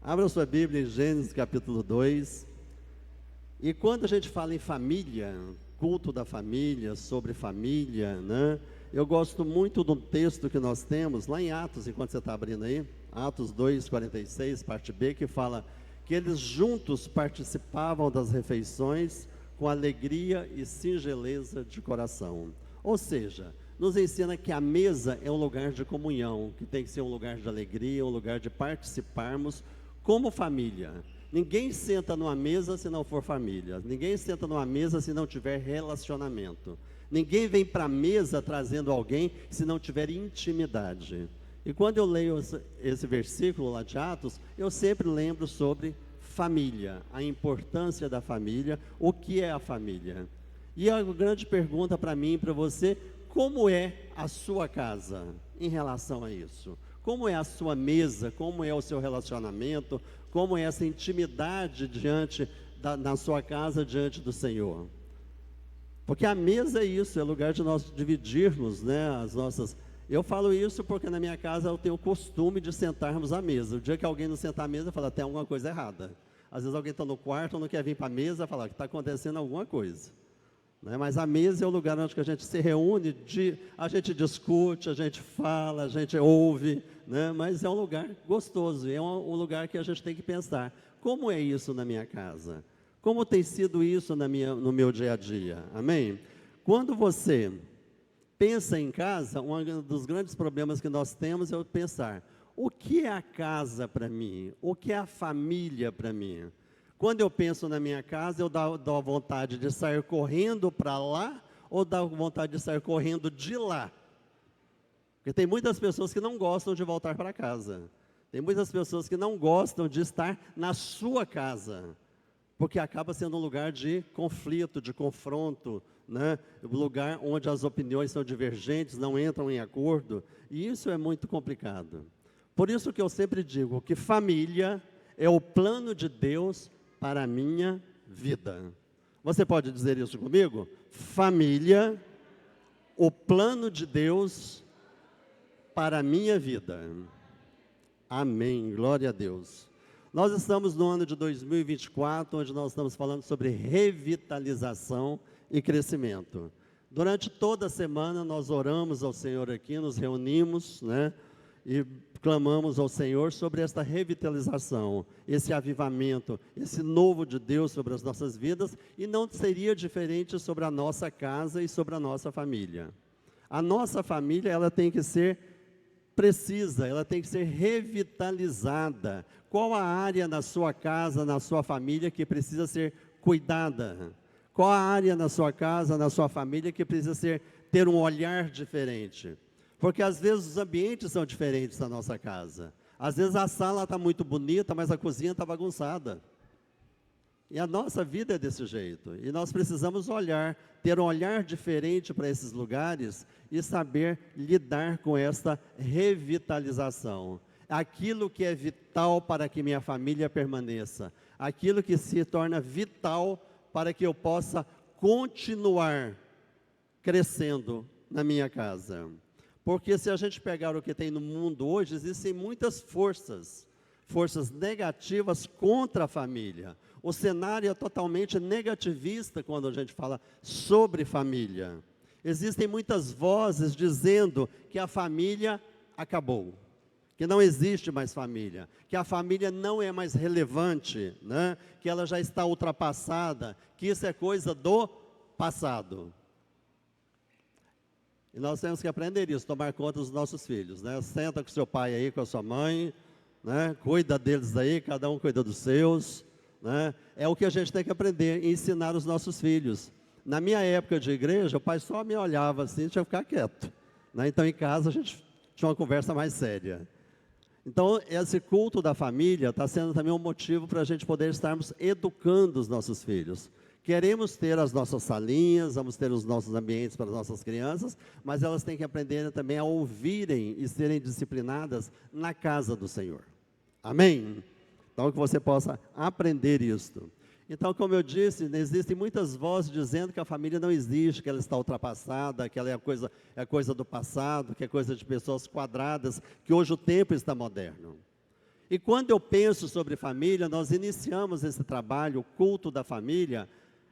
Abra sua Bíblia em Gênesis capítulo 2. E quando a gente fala em família, culto da família, sobre família, né? Eu gosto muito de um texto que nós temos lá em Atos, enquanto você está abrindo aí, Atos 2:46, parte B, que fala que eles juntos participavam das refeições com alegria e singeleza de coração. Ou seja, nos ensina que a mesa é um lugar de comunhão, que tem que ser um lugar de alegria, um lugar de participarmos como família. Ninguém senta numa mesa se não for família. Ninguém senta numa mesa se não tiver relacionamento. Ninguém vem para a mesa trazendo alguém se não tiver intimidade. E quando eu leio esse versículo lá de Atos, eu sempre lembro sobre família, a importância da família, o que é a família. E a grande pergunta para mim e para você: como é a sua casa em relação a isso? Como é a sua mesa? Como é o seu relacionamento? Como é essa intimidade na sua casa diante do Senhor? Porque a mesa é isso, é lugar de nós dividirmos, né, as nossas... Eu falo isso porque na minha casa eu tenho o costume de sentarmos à mesa. O dia que alguém não sentar à mesa, fala, tem alguma coisa errada. Às vezes alguém está no quarto, não quer vir para a mesa, fala que está acontecendo alguma coisa. Mas a mesa é o lugar onde a gente se reúne, a gente discute, a gente fala, a gente ouve, né? Mas é um lugar gostoso, é um lugar que a gente tem que pensar, como é isso na minha casa? Como tem sido isso no meu dia a dia? Amém? Quando você pensa em casa, um dos grandes problemas que nós temos é o pensar, o que é a casa para mim? O que é a família para mim? Quando eu penso na minha casa, eu dou vontade de sair correndo para lá, ou dou vontade de sair correndo de lá? Porque tem muitas pessoas que não gostam de voltar para casa. Tem muitas pessoas que não gostam de estar na sua casa, porque acaba sendo um lugar de conflito, de confronto, né? Um lugar onde as opiniões são divergentes, não entram em acordo, e isso é muito complicado. Por isso que eu sempre digo que família é o plano de Deus para a minha vida. Você pode dizer isso comigo? Família, o plano de Deus para a minha vida. Amém, glória a Deus. Nós estamos no ano de 2024, onde nós estamos falando sobre revitalização e crescimento. Durante toda a semana nós oramos ao Senhor aqui, nos reunimos, né? E clamamos ao Senhor sobre esta revitalização, esse avivamento, esse novo de Deus sobre as nossas vidas, e não seria diferente sobre a nossa casa e sobre a nossa família. A nossa família, ela tem que ser precisa, ela tem que ser revitalizada. Qual a área na sua casa, na sua família que precisa ser cuidada? Qual a área na sua casa, na sua família que precisa ter um olhar diferente? Porque às vezes os ambientes são diferentes da nossa casa. Às vezes a sala está muito bonita, mas a cozinha está bagunçada. E a nossa vida é desse jeito. E nós precisamos ter um olhar diferente para esses lugares e saber lidar com esta revitalização. Aquilo que é vital para que minha família permaneça. Aquilo que se torna vital para que eu possa continuar crescendo na minha casa. Porque se a gente pegar o que tem no mundo hoje, existem muitas forças negativas contra a família. O cenário é totalmente negativista quando a gente fala sobre família. Existem muitas vozes dizendo que a família acabou, que não existe mais família, que a família não é mais relevante, né? Que ela já está ultrapassada, que isso é coisa do passado. E nós temos que aprender isso, tomar conta dos nossos filhos, né? Senta com seu pai aí, com a sua mãe, né? Cuida deles aí, cada um cuida dos seus, né? É o que a gente tem que aprender e ensinar os nossos filhos. Na minha época de igreja, o pai só me olhava assim, tinha que ficar quieto, né? Então em casa a gente tinha uma conversa mais séria. Então esse culto da família está sendo também um motivo para a gente poder estarmos educando os nossos filhos. Queremos ter as nossas salinhas, vamos ter os nossos ambientes para as nossas crianças, mas elas têm que aprender também a ouvirem e serem disciplinadas na casa do Senhor. Amém? Então, que você possa aprender isto. Então, como eu disse, existem muitas vozes dizendo que a família não existe, que ela está ultrapassada, que ela é coisa do passado, que é coisa de pessoas quadradas, que hoje o tempo está moderno. E quando eu penso sobre família, nós iniciamos esse trabalho, o culto da família,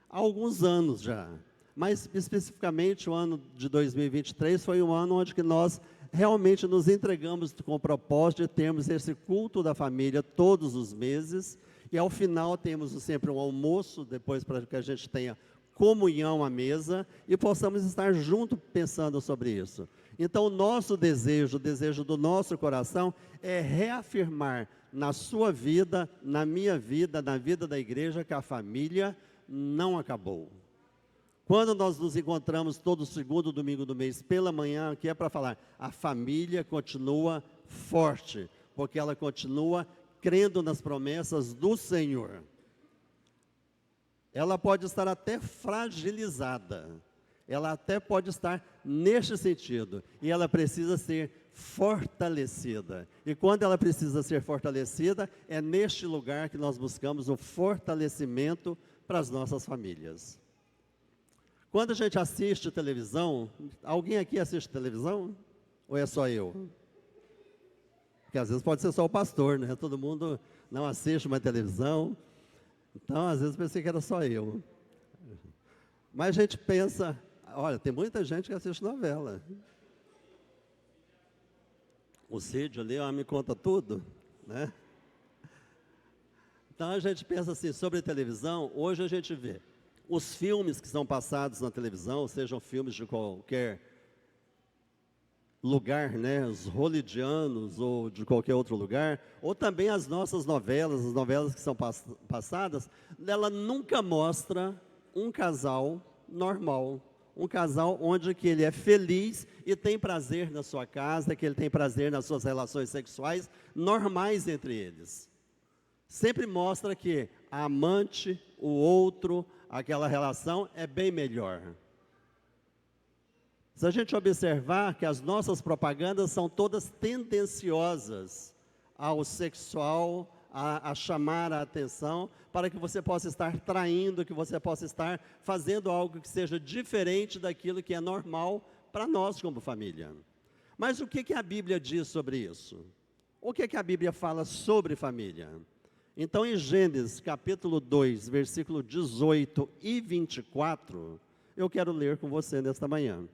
há alguns anos já. Mas especificamente o ano de 2023 foi um ano onde que nós realmente nos entregamos com o propósito de termos esse culto da família todos os meses, e ao final temos sempre um almoço, depois para que a gente tenha comunhão à mesa, e possamos estar juntos pensando sobre isso. Então o nosso desejo, o desejo do nosso coração, é reafirmar na sua vida, na minha vida, na vida da igreja, que a família não acabou. Quando nós nos encontramos todo segundo domingo do mês pela manhã, aqui é para falar, a família continua forte, porque ela continua crendo nas promessas do Senhor. Ela pode estar até fragilizada, ela até pode estar neste sentido, e ela precisa ser fortalecida. E quando ela precisa ser fortalecida, é neste lugar que nós buscamos o fortalecimento para as nossas famílias. Quando a gente assiste televisão, alguém aqui assiste televisão? Ou é só eu? Porque às vezes pode ser só o pastor, né? Todo mundo não assiste uma televisão. Então, às vezes pensei que era só eu. Mas a gente pensa, olha, tem muita gente que assiste novela. O Cid ali, ó, me conta tudo, né? Então a gente pensa assim, sobre televisão, hoje a gente vê os filmes que são passados na televisão, sejam filmes de qualquer lugar, né, os hollywoodianos ou de qualquer outro lugar, ou também as nossas novelas, as novelas que são passadas, ela nunca mostra um casal normal, um casal onde que ele é feliz e tem prazer na sua casa, que ele tem prazer nas suas relações sexuais normais entre eles. Sempre mostra que a amante, o outro, aquela relação é bem melhor. Se a gente observar que as nossas propagandas são todas tendenciosas ao sexual, a chamar a atenção, para que você possa estar traindo, que você possa estar fazendo algo que seja diferente daquilo que é normal para nós como família. Mas o que a Bíblia diz sobre isso? O que a Bíblia fala sobre família? Então, em Gênesis, capítulo 2, versículo 18 e 24, eu quero ler com você nesta manhã.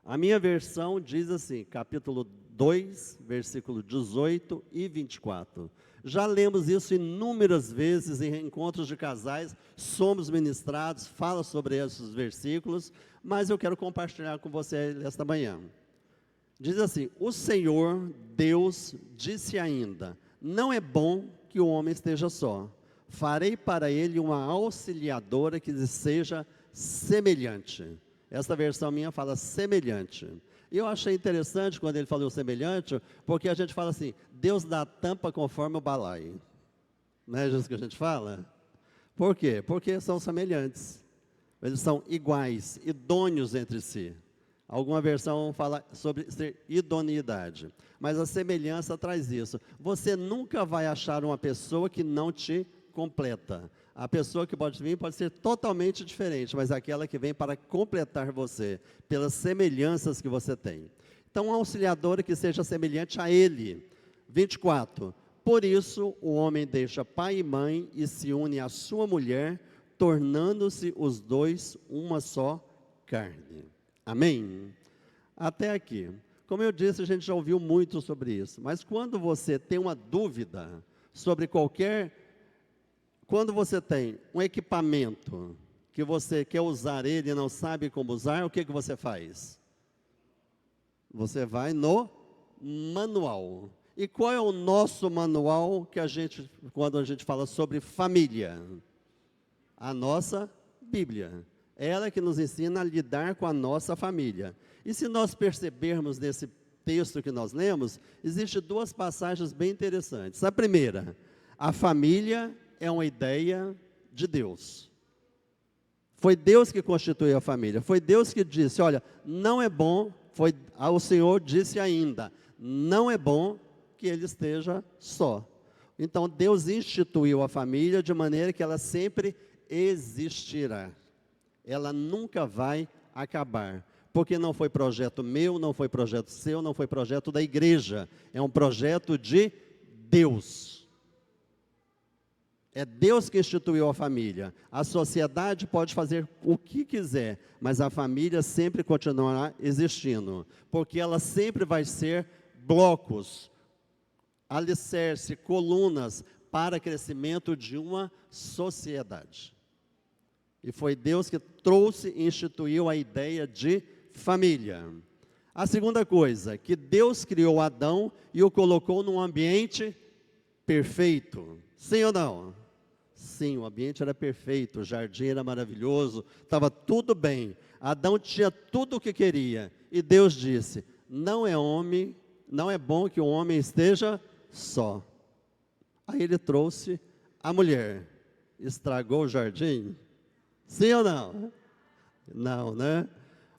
A minha versão diz assim, capítulo 2, versículo 18 e 24. Já lemos isso inúmeras vezes em encontros de casais, somos ministrados, fala sobre esses versículos, mas eu quero compartilhar com você nesta manhã. Diz assim, o Senhor Deus disse ainda, não é bom que o homem esteja só. Farei para ele uma auxiliadora que lhe seja semelhante. Esta versão minha fala semelhante. E eu achei interessante quando ele falou semelhante, porque a gente fala assim, Deus dá tampa conforme o balaio. Não é isso que a gente fala? Por quê? Porque são semelhantes. Eles são iguais, idôneos entre si. Alguma versão fala sobre ser idoneidade, mas a semelhança traz isso. Você nunca vai achar uma pessoa que não te completa. A pessoa que pode vir pode ser totalmente diferente, mas aquela que vem para completar você, pelas semelhanças que você tem. Então, um auxiliador que seja semelhante a ele. 24. Por isso, o homem deixa pai e mãe e se une à sua mulher, tornando-se os dois uma só carne. Amém? Até aqui. Como eu disse, a gente já ouviu muito sobre isso. Mas quando você tem uma dúvida sobre quando você tem um equipamento que você quer usar ele e não sabe como usar, o que você faz? Você vai no manual. E qual é o nosso manual quando a gente fala sobre família? A nossa Bíblia. Ela que nos ensina a lidar com a nossa família. E se nós percebermos nesse texto que nós lemos, existem duas passagens bem interessantes. A primeira, a família é uma ideia de Deus. Foi Deus que constituiu a família. Foi Deus que disse, olha, não é bom, o Senhor disse ainda, não é bom que ele esteja só. Então, Deus instituiu a família de maneira que ela sempre existirá. Ela nunca vai acabar, porque não foi projeto meu, não foi projeto seu, não foi projeto da igreja, é um projeto de Deus. É Deus que instituiu a família. A sociedade pode fazer o que quiser, mas a família sempre continuará existindo, porque ela sempre vai ser blocos, alicerce, colunas para crescimento de uma sociedade. E foi Deus que trouxe e instituiu a ideia de família. A segunda coisa, que Deus criou Adão e o colocou num ambiente perfeito. Sim ou não? Sim, o ambiente era perfeito, o jardim era maravilhoso, estava tudo bem. Adão tinha tudo o que queria. E Deus disse: não é bom que o homem esteja só. Aí ele trouxe a mulher. Estragou o jardim? Sim ou não? Não, né?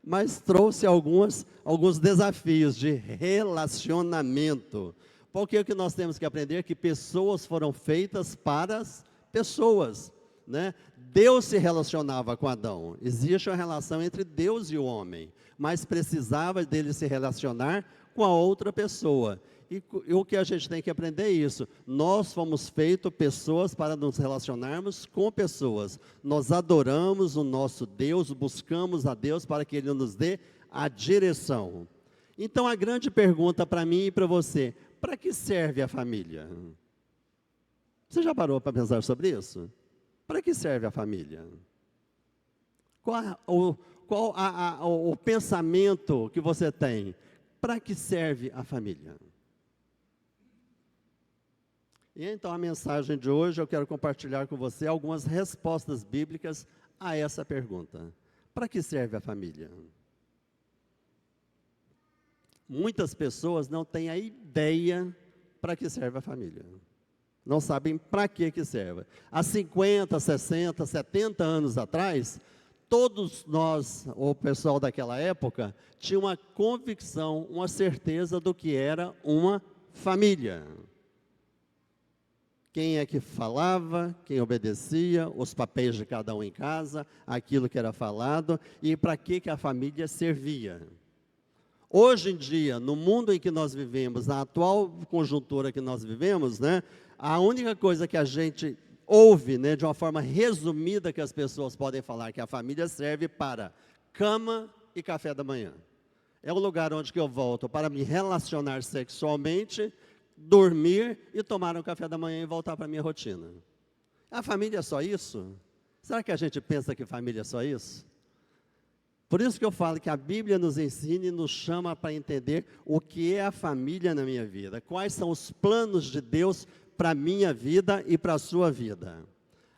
Mas trouxe alguns desafios de relacionamento. Porque o que nós temos que aprender é que pessoas foram feitas para as pessoas, né? Deus se relacionava com Adão. Existe uma relação entre Deus e o homem, mas precisava dele se relacionar com a outra pessoa. E o que a gente tem que aprender é isso. Nós fomos feitos pessoas para nos relacionarmos com pessoas. Nós adoramos o nosso Deus, buscamos a Deus para que Ele nos dê a direção. Então a grande pergunta para mim e para você: para que serve a família? Você já parou para pensar sobre isso? Para que serve a família? Qual o pensamento que você tem? Para que serve a família? E então a mensagem de hoje eu quero compartilhar com você algumas respostas bíblicas a essa pergunta. Para que serve a família? Muitas pessoas não têm a ideia para que serve a família. Não sabem para que serve. Há 50, 60, 70 anos atrás, todos nós, o pessoal daquela época, tinha uma convicção, uma certeza do que era uma família. Quem é que falava, quem obedecia, os papéis de cada um em casa, aquilo que era falado, e para que a família servia. Hoje em dia, no mundo em que nós vivemos, na atual conjuntura que nós vivemos, né, a única coisa que a gente ouve, né, de uma forma resumida, que as pessoas podem falar, que a família serve para cama e café da manhã. É o lugar onde que eu volto para me relacionar sexualmente, dormir e tomar um café da manhã e voltar para a minha rotina. A família é só isso? Será que a gente pensa que família é só isso? Por isso que eu falo que a Bíblia nos ensina e nos chama para entender o que é a família na minha vida. Quais são os planos de Deus para a minha vida e para a sua vida.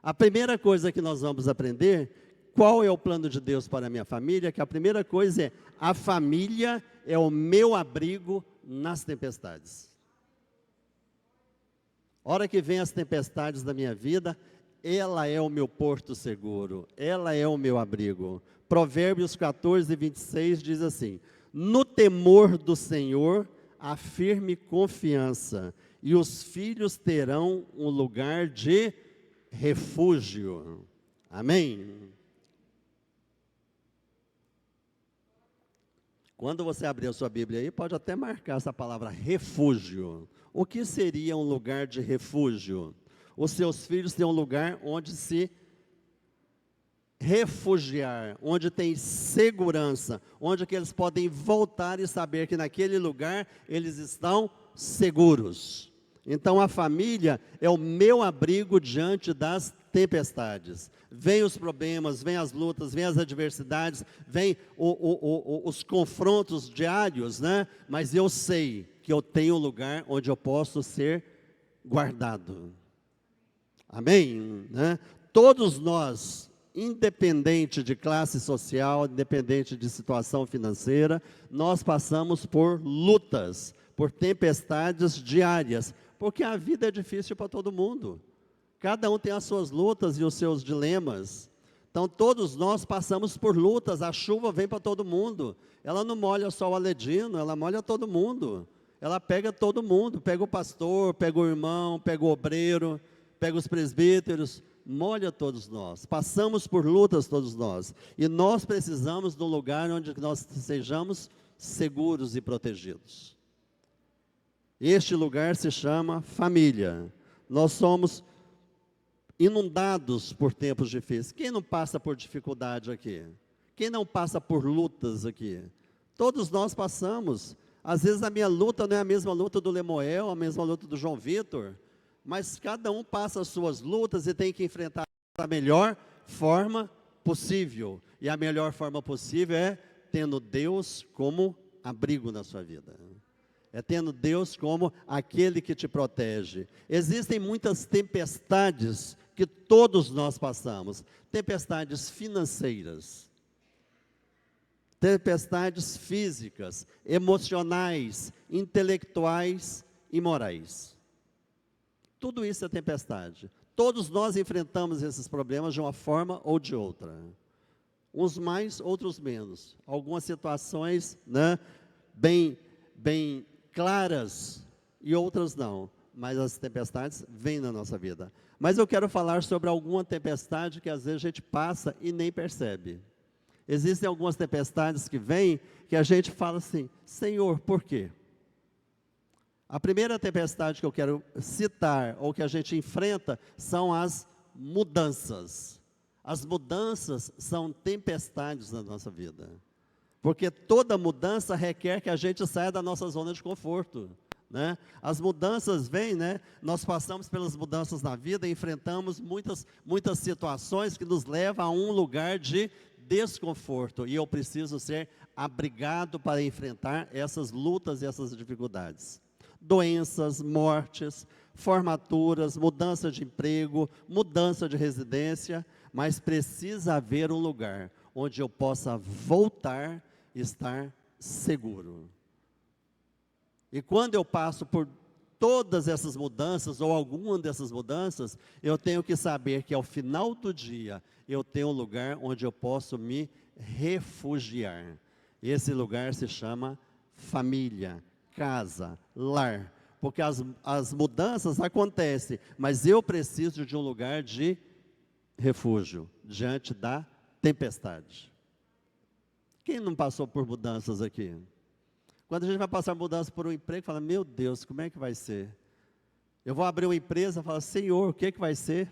A primeira coisa que nós vamos aprender, qual é o plano de Deus para a minha família, que a primeira coisa é: a família é o meu abrigo nas tempestades. Hora que vem as tempestades da minha vida, ela é o meu porto seguro, ela é o meu abrigo. Provérbios 14, 26 diz assim: no temor do Senhor, há firme confiança, e os filhos terão um lugar de refúgio. Amém? Quando você abrir a sua Bíblia aí, pode até marcar essa palavra refúgio. O que seria um lugar de refúgio? Os seus filhos têm um lugar onde se refugiar, onde tem segurança, onde que eles podem voltar e saber que naquele lugar eles estão seguros. Então a família é o meu abrigo diante das tempestades. Vem os problemas, vem as lutas, vem as adversidades, vem os confrontos diários, né? Mas eu sei que eu tenho um lugar onde eu posso ser guardado. Amém? Né? Todos nós, independente de classe social, independente de situação financeira, nós passamos por lutas, por tempestades diárias, porque a vida é difícil para todo mundo. Cada um tem as suas lutas e os seus dilemas. Então todos nós passamos por lutas. A chuva vem para todo mundo. Ela não molha só o Aledino, ela molha todo mundo. Ela pega todo mundo, pega o pastor, pega o irmão, pega o obreiro, pega os presbíteros, molha todos nós. Passamos por lutas todos nós. E nós precisamos de um lugar onde nós sejamos seguros e protegidos. Este lugar se chama família. Nós somos inundados por tempos difíceis. Quem não passa por dificuldade aqui? Quem não passa por lutas aqui? Todos nós passamos. Às vezes a minha luta não é a mesma luta do Lemuel, a mesma luta do João Vitor, mas cada um passa as suas lutas e tem que enfrentar da melhor forma possível. E a melhor forma possível é tendo Deus como abrigo na sua vida. É tendo Deus como aquele que te protege. Existem muitas tempestades que todos nós passamos. Tempestades financeiras, tempestades físicas, emocionais, intelectuais e morais. Tudo isso é tempestade. Todos nós enfrentamos esses problemas de uma forma ou de outra. Uns mais, outros menos. Algumas situações, né, bem claras e outras não. Mas as tempestades vêm na nossa vida. Mas eu quero falar sobre alguma tempestade que às vezes a gente passa e nem percebe. Existem algumas tempestades que vêm que a gente fala assim: Senhor, por quê? A primeira tempestade que eu quero citar, ou que a gente enfrenta, são as mudanças. As mudanças são tempestades na nossa vida. Porque toda mudança requer que a gente saia da nossa zona de conforto, né? As mudanças vêm, né? Nós passamos pelas mudanças na vida, enfrentamos muitas situações que nos levam a um lugar de desconforto. E eu preciso ser abrigado para enfrentar essas lutas e essas dificuldades. Doenças, mortes, formaturas, mudança de emprego, mudança de residência, mas precisa haver um lugar onde eu possa voltar e estar seguro. E quando eu passo por todas essas mudanças, ou alguma dessas mudanças, eu tenho que saber que ao final do dia, eu tenho um lugar onde eu posso me refugiar. Esse lugar se chama família, casa, lar. Porque as mudanças acontecem, mas eu preciso de um lugar de refúgio, diante da tempestade. Quem não passou por mudanças aqui? Quando a gente vai passar mudança por um emprego, fala: meu Deus, como é que vai ser? Eu vou abrir uma empresa, fala: Senhor, o que é que vai ser?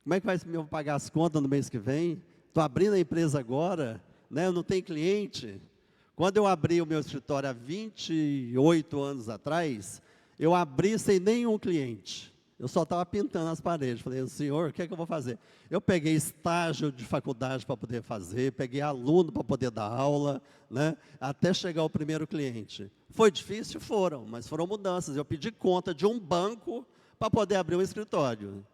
Como é que vai ser? Eu vou pagar as contas no mês que vem? Estou abrindo a empresa agora, né? Eu não tenho cliente. Quando eu abri o meu escritório há 28 anos atrás, eu abri sem nenhum cliente. Eu só estava pintando as paredes. Falei: Senhor, o que é que eu vou fazer? Eu peguei estágio de faculdade para poder fazer, peguei aluno para poder dar aula, né, até chegar o primeiro cliente. Foi difícil? Foram, mas foram mudanças. Eu pedi conta de um banco para poder abrir um escritório.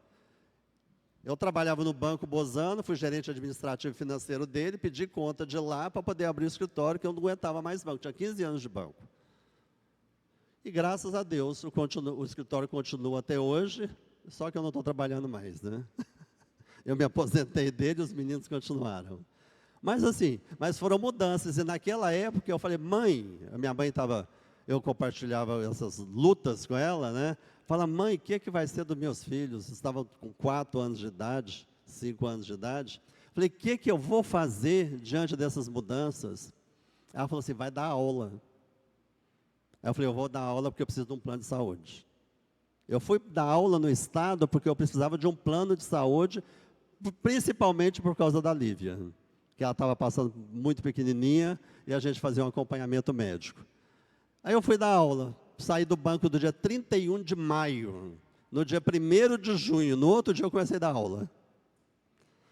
Eu trabalhava no Banco Bozano, fui gerente administrativo e financeiro dele, pedi conta de lá para poder abrir o escritório, que eu não aguentava mais banco, tinha 15 anos de banco. E graças a Deus, o escritório continua até hoje, só que eu não estou trabalhando mais, né? Eu me aposentei dele e os meninos continuaram. Mas assim, foram mudanças, e naquela época eu falei: mãe, a minha mãe estava, eu compartilhava essas lutas com ela, né? Fala: mãe, o que é que vai ser dos meus filhos? Estavam com 4 anos de idade, 5 anos de idade. Falei: o que é que eu vou fazer diante dessas mudanças? Ela falou assim: vai dar aula. Aí eu falei: eu vou dar aula porque eu preciso de um plano de saúde. Eu fui dar aula no estado porque eu precisava de um plano de saúde, principalmente por causa da Lívia, que ela estava passando muito pequenininha e a gente fazia um acompanhamento médico. Aí eu fui dar aula, saí do banco do dia 31 de maio, no dia 1º de junho, no outro dia eu comecei a dar aula.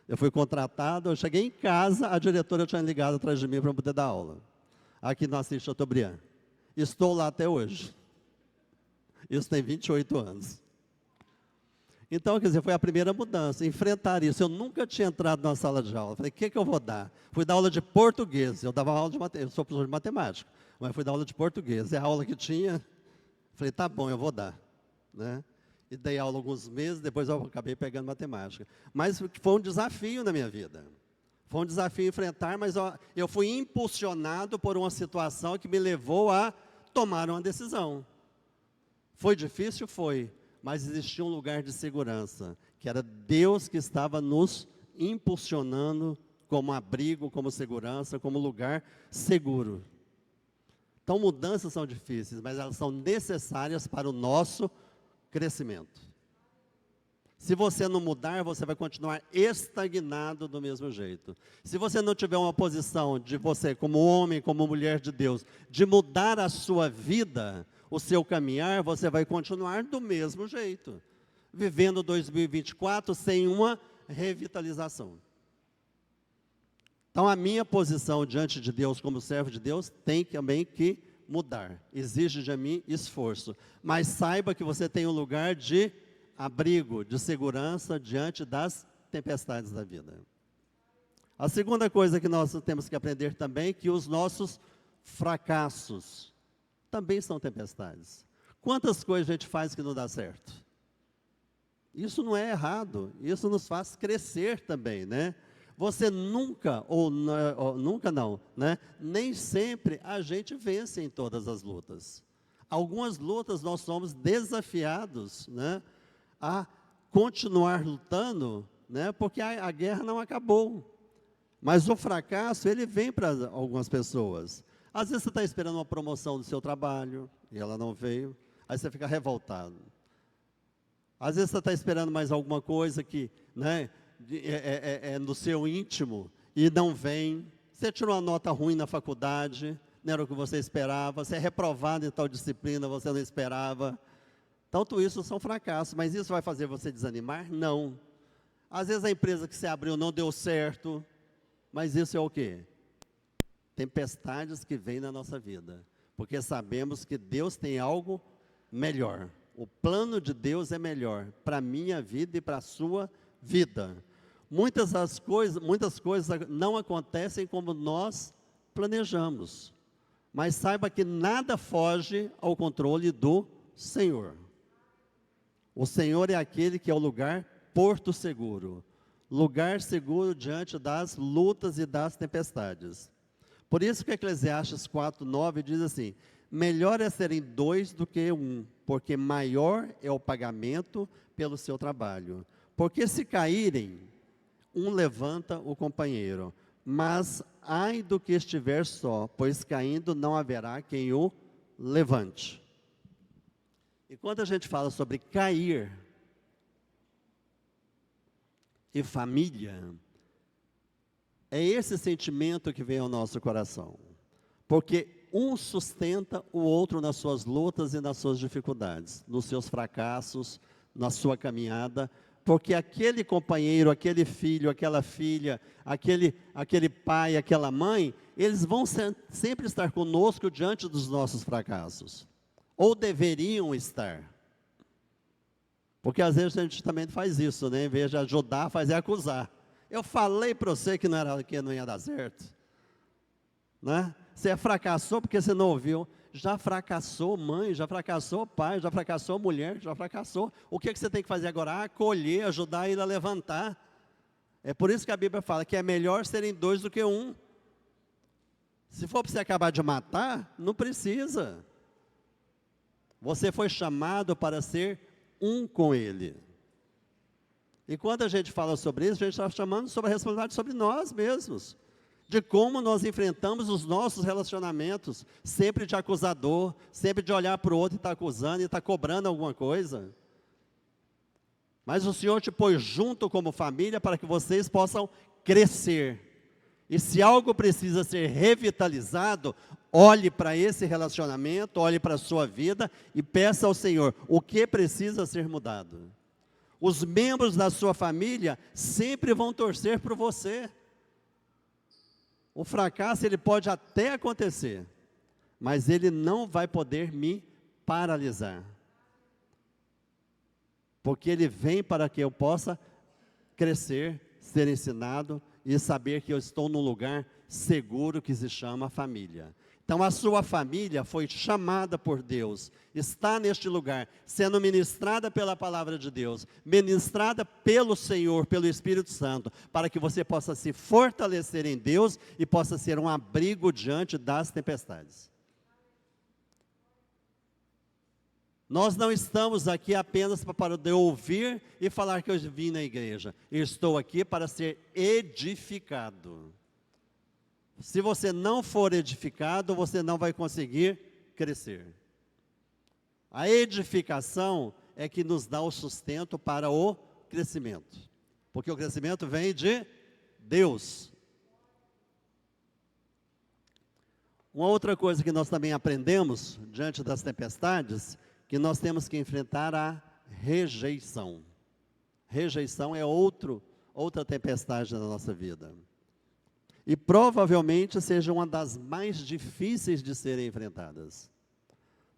Eu fui contratado, eu cheguei em casa, a diretora tinha ligado atrás de mim para poder dar aula, aqui no Assis Chateaubriand. Estou lá até hoje. Isso tem 28 anos. Então, quer dizer, foi a primeira mudança, enfrentar isso. Eu nunca tinha entrado numa sala de aula. Falei: o que eu vou dar? Fui dar aula de português. Eu dava aula de matemática, eu sou professor de matemática, mas fui dar aula de português. É a aula que tinha. Falei: tá bom, eu vou dar, né? E dei aula alguns meses, depois eu acabei pegando matemática. Mas foi um desafio na minha vida. Foi um desafio enfrentar, mas eu fui impulsionado por uma situação que me levou a tomar uma decisão. Foi difícil? Foi. Mas existia um lugar de segurança, que era Deus que estava nos impulsionando como abrigo, como segurança, como lugar seguro. Então, mudanças são difíceis, mas elas são necessárias para o nosso crescimento. Se você não mudar, você vai continuar estagnado do mesmo jeito. Se você não tiver uma posição de você, como homem, como mulher de Deus, de mudar a sua vida, o seu caminhar, você vai continuar do mesmo jeito, vivendo 2024 sem uma revitalização. Então, a minha posição diante de Deus, como servo de Deus, tem também que mudar. Exige de mim esforço. Mas saiba que você tem um lugar de abrigo, de segurança diante das tempestades da vida. A segunda coisa que nós temos que aprender também é que os nossos fracassos também são tempestades. Quantas coisas a gente faz que não dá certo? Isso não é errado, isso nos faz crescer também, né? Você nunca, ou nunca não, né? Nem sempre a gente vence em todas as lutas. Algumas lutas nós somos desafiados, né, a continuar lutando, né, porque a guerra não acabou. Mas o fracasso, ele vem para algumas pessoas. Às vezes você está esperando uma promoção do seu trabalho, e ela não veio, aí você fica revoltado. Às vezes você está esperando mais alguma coisa que, né, no seu íntimo, e não vem. Você tirou uma nota ruim na faculdade, não era o que você esperava, você é reprovado em tal disciplina, você não esperava. Então, tudo isso são fracassos, mas isso vai fazer você desanimar? Não. Às vezes a empresa que você abriu não deu certo, mas isso é o quê? Tempestades que vêm na nossa vida, porque sabemos que Deus tem algo melhor. O plano de Deus é melhor para a minha vida e para a sua vida. Muitas coisas não acontecem como nós planejamos, mas saiba que nada foge ao controle do Senhor. O Senhor é aquele que é o lugar porto seguro, lugar seguro diante das lutas e das tempestades. Por isso que Eclesiastes 4:9 diz assim: melhor é serem dois do que um, porque maior é o pagamento pelo seu trabalho. Porque se caírem, um levanta o companheiro, mas ai do que estiver só, pois caindo não haverá quem o levante. E quando a gente fala sobre cair e família, é esse sentimento que vem ao nosso coração. Porque um sustenta o outro nas suas lutas e nas suas dificuldades, nos seus fracassos, na sua caminhada, porque aquele companheiro, aquele filho, aquela filha, aquele pai, aquela mãe, eles vão sempre estar conosco diante dos nossos fracassos, ou deveriam estar, porque às vezes a gente também faz isso, né? Em vez de ajudar, faz acusar. Eu falei para você que não ia dar certo, né? Você fracassou porque você não ouviu. Já fracassou mãe, já fracassou pai, já fracassou mulher, já fracassou. O que você tem que fazer agora? Acolher, ajudar ele a levantar. É por isso que a Bíblia fala que é melhor serem dois do que um. Se for para você acabar de matar, não precisa. Você foi chamado para ser um com ele. E quando a gente fala sobre isso, a gente está chamando sobre a responsabilidade sobre nós mesmos, de como nós enfrentamos os nossos relacionamentos, sempre de acusador, sempre de olhar para o outro e estar acusando e estar cobrando alguma coisa. Mas o Senhor te pôs junto como família para que vocês possam crescer. E se algo precisa ser revitalizado, olhe para esse relacionamento, olhe para a sua vida e peça ao Senhor o que precisa ser mudado. Os membros da sua família sempre vão torcer por você. O fracasso, ele pode até acontecer, mas ele não vai poder me paralisar. Porque ele vem para que eu possa crescer, ser ensinado e saber que eu estou num lugar seguro que se chama família. Então a sua família foi chamada por Deus, está neste lugar, sendo ministrada pela palavra de Deus, ministrada pelo Senhor, pelo Espírito Santo, para que você possa se fortalecer em Deus e possa ser um abrigo diante das tempestades. Nós não estamos aqui apenas para poder ouvir e falar que eu vim na igreja. Eu estou aqui para ser edificado. Se você não for edificado, você não vai conseguir crescer. A edificação é que nos dá o sustento para o crescimento. Porque o crescimento vem de Deus. Uma outra coisa que nós também aprendemos, diante das tempestades, que nós temos que enfrentar a rejeição. Rejeição é outra tempestade da nossa vida. E provavelmente seja uma das mais difíceis de serem enfrentadas.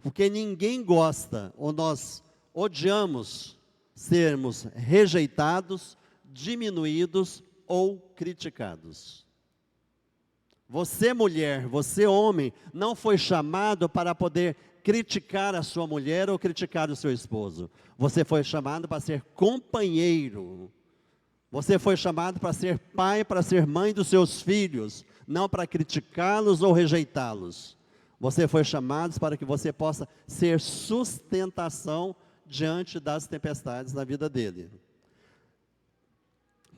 Porque ninguém gosta, ou nós odiamos sermos rejeitados, diminuídos ou criticados. Você mulher, você homem, não foi chamado para poder criticar a sua mulher ou criticar o seu esposo. Você foi chamado para ser companheiro. Você foi chamado para ser pai, para ser mãe dos seus filhos, não para criticá-los ou rejeitá-los. Você foi chamado para que você possa ser sustentação diante das tempestades na vida dele.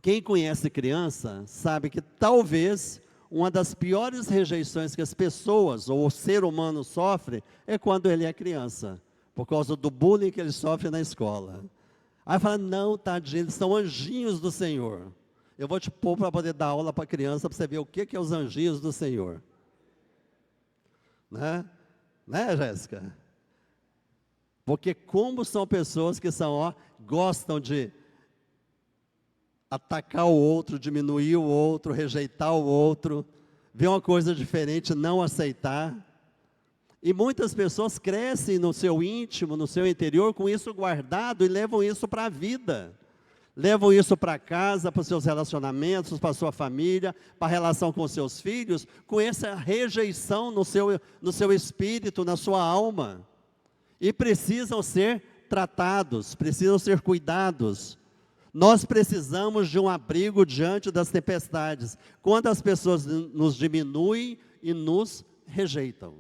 Quem conhece criança sabe que talvez uma das piores rejeições que as pessoas ou o ser humano sofre é quando ele é criança, por causa do bullying que ele sofre na escola. Aí fala, não, tadinho, eles são anjinhos do Senhor. Eu vou te pôr para poder dar aula para a criança, para você ver o que é os anjinhos do Senhor. Né, Jéssica? Porque como são pessoas que gostam de atacar o outro, diminuir o outro, rejeitar o outro, ver uma coisa diferente, não aceitar. E muitas pessoas crescem no seu íntimo, no seu interior, com isso guardado e levam isso para a vida. Levam isso para casa, para os seus relacionamentos, para a sua família, para a relação com os seus filhos, com essa rejeição no seu espírito, na sua alma. E precisam ser tratados, precisam ser cuidados. Nós precisamos de um abrigo diante das tempestades, quando as pessoas nos diminuem e nos rejeitam.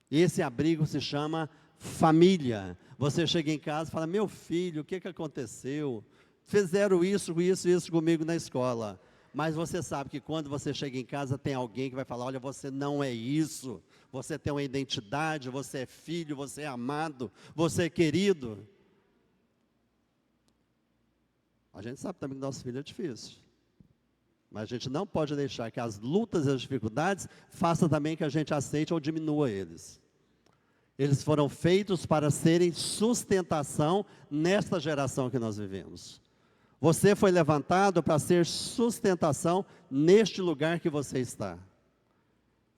Esse abrigo se chama família. Você chega em casa e fala, meu filho, o que aconteceu? Fizeram isso comigo na escola. Mas você sabe que quando você chega em casa, tem alguém que vai falar, olha, você não é isso. Você tem uma identidade, você é filho, você é amado, você é querido. A gente sabe também que nosso filho é difícil. Mas a gente não pode deixar que as lutas e as dificuldades façam também que a gente aceite ou diminua eles. Eles foram feitos para serem sustentação nesta geração que nós vivemos. Você foi levantado para ser sustentação neste lugar que você está.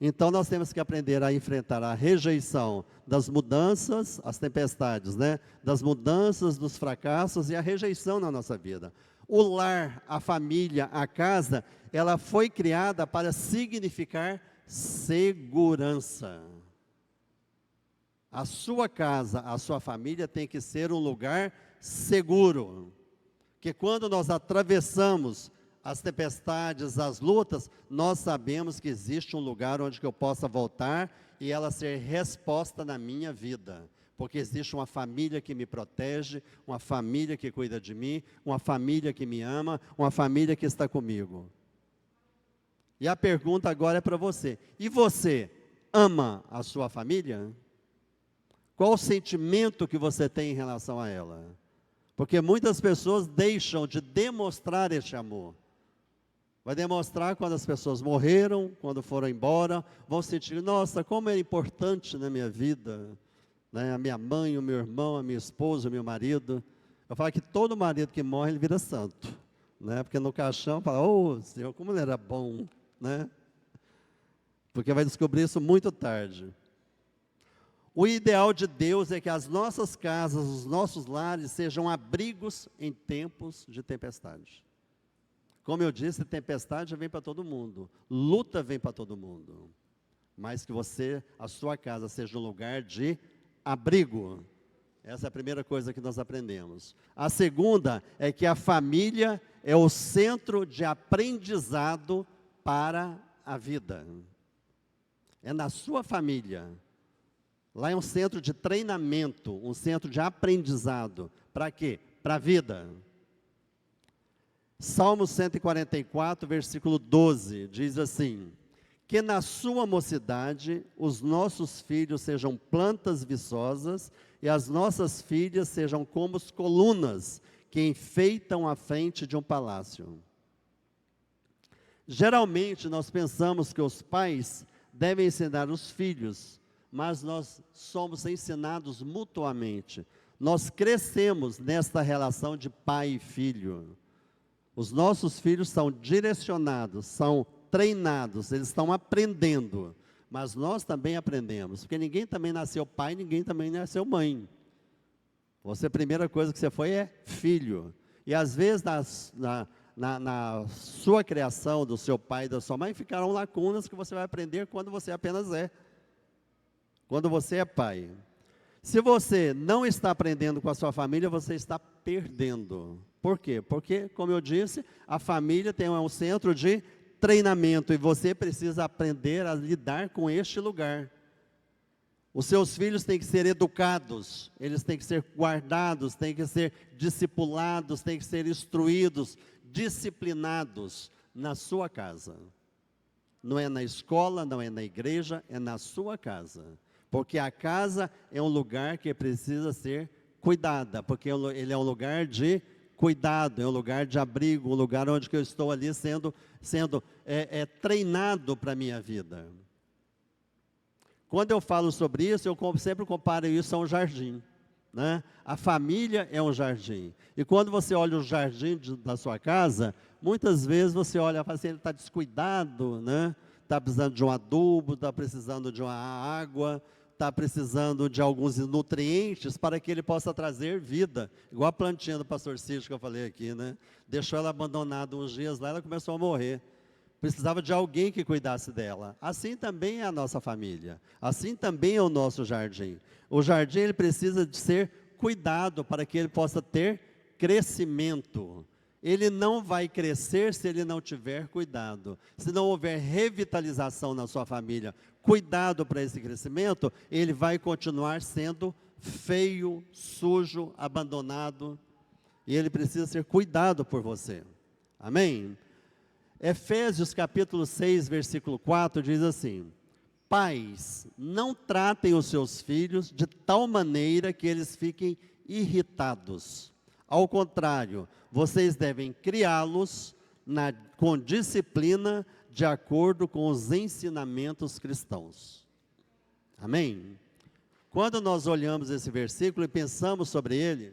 Então nós temos que aprender a enfrentar a rejeição das mudanças, as tempestades, das mudanças, dos fracassos e a rejeição na nossa vida. O lar, a família, a casa, ela foi criada para significar segurança. A sua casa, a sua família tem que ser um lugar seguro. Que quando nós atravessamos as tempestades, as lutas, nós sabemos que existe um lugar onde que eu possa voltar e ela ser resposta na minha vida. Porque existe uma família que me protege, uma família que cuida de mim, uma família que me ama, uma família que está comigo. E a pergunta agora é para você. E você ama a sua família? Qual o sentimento que você tem em relação a ela? Porque muitas pessoas deixam de demonstrar este amor. Vai demonstrar quando as pessoas morreram, quando foram embora, vão sentir, nossa, como é importante na minha vida, a minha mãe, o meu irmão, a minha esposa, o meu marido. Eu falo que todo marido que morre, ele vira santo, porque no caixão fala, oh Senhor, como ele era bom, porque vai descobrir isso muito tarde. O ideal de Deus é que as nossas casas, os nossos lares sejam abrigos em tempos de tempestade. Como eu disse, tempestade vem para todo mundo, luta vem para todo mundo, mas que a sua casa seja um lugar de abrigo. Essa é a primeira coisa que nós aprendemos. A segunda é que a família é o centro de aprendizado para a vida. É na sua família. Lá é um centro de treinamento, um centro de aprendizado. Para quê? Para a vida. Salmo 144, versículo 12, diz assim: que na sua mocidade os nossos filhos sejam plantas viçosas e as nossas filhas sejam como as colunas que enfeitam a frente de um palácio. Geralmente nós pensamos que os pais devem ensinar os filhos, mas nós somos ensinados mutuamente. Nós crescemos nesta relação de pai e filho. Os nossos filhos são direcionados, são treinados, eles estão aprendendo, mas nós também aprendemos, porque ninguém também nasceu pai, ninguém também nasceu mãe. Você, a primeira coisa que você foi é filho, e às vezes na sua criação, do seu pai e da sua mãe, ficaram lacunas que você vai aprender quando você apenas quando você é pai. Se você não está aprendendo com a sua família, você está perdendo. Por quê? Porque, como eu disse, a família tem um centro de treinamento e você precisa aprender a lidar com este lugar. Os seus filhos têm que ser educados, eles têm que ser guardados, têm que ser discipulados, têm que ser instruídos, disciplinados na sua casa. Não é na escola, não é na igreja, é na sua casa. Porque a casa é um lugar que precisa ser cuidada, porque ele é um lugar de cuidado, é um lugar de abrigo, um lugar onde eu estou ali sendo treinado para a minha vida. Quando eu falo sobre isso, eu sempre comparo isso a um jardim, né? A família é um jardim, e quando você olha o jardim da sua casa, muitas vezes você olha e fala assim, ele está descuidado, né? Está precisando de um adubo, está precisando de uma água, está precisando de alguns nutrientes para que ele possa trazer vida, igual a plantinha do pastor Cício que eu falei aqui, né? Deixou ela abandonada uns dias lá, ela começou a morrer. Precisava de alguém que cuidasse dela. Assim também é a nossa família. Assim também é o nosso jardim. O jardim ele precisa de ser cuidado para que ele possa ter crescimento. Ele não vai crescer se ele não tiver cuidado. Se não houver revitalização na sua família, cuidado para esse crescimento, ele vai continuar sendo feio, sujo, abandonado. E ele precisa ser cuidado por você. Amém? Efésios capítulo 6, versículo 4 diz assim: pais, não tratem os seus filhos de tal maneira que eles fiquem irritados. Ao contrário, vocês devem criá-los com disciplina de acordo com os ensinamentos cristãos. Amém? Quando nós olhamos esse versículo e pensamos sobre ele,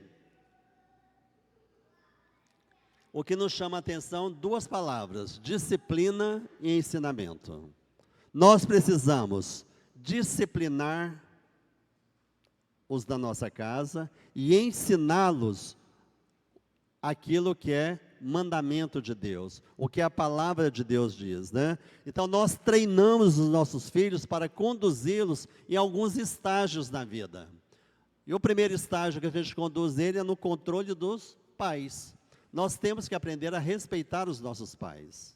o que nos chama a atenção, duas palavras: disciplina e ensinamento. Nós precisamos disciplinar os da nossa casa e ensiná-los aquilo que é mandamento de Deus, o que a palavra de Deus diz, né? Então nós treinamos os nossos filhos para conduzi-los em alguns estágios na vida. E o primeiro estágio que a gente conduz ele é no controle dos pais. Nós temos que aprender a respeitar os nossos pais.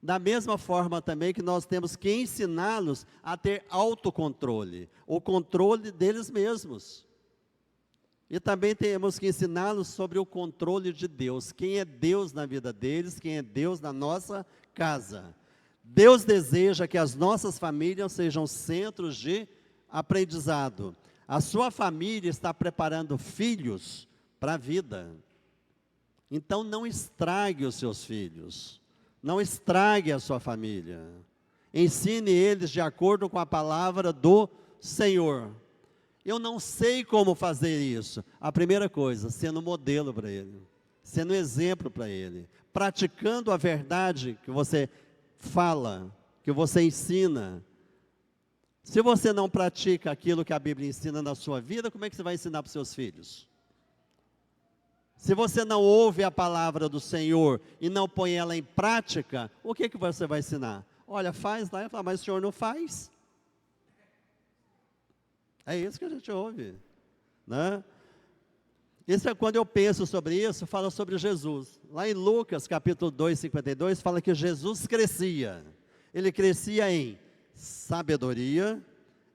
Da mesma forma também que nós temos que ensiná-los a ter autocontrole, o controle deles mesmos. E também temos que ensiná-los sobre o controle de Deus, quem é Deus na vida deles, quem é Deus na nossa casa. Deus deseja que as nossas famílias sejam centros de aprendizado. A sua família está preparando filhos para a vida. Então não estrague os seus filhos, não estrague a sua família. Ensine eles de acordo com a palavra do Senhor. Eu não sei como fazer isso. A primeira coisa, sendo modelo para ele, sendo exemplo para ele, praticando a verdade que você fala, que você ensina. Se você não pratica aquilo que a Bíblia ensina na sua vida, como é que você vai ensinar para os seus filhos? Se você não ouve a palavra do Senhor e não põe ela em prática, o que você vai ensinar? Olha, faz lá, e fala, mas o Senhor não faz. É isso que a gente ouve, né? Isso é quando eu penso sobre isso, fala sobre Jesus. Lá em Lucas, capítulo 2, 52, fala que Jesus crescia. Ele crescia em sabedoria,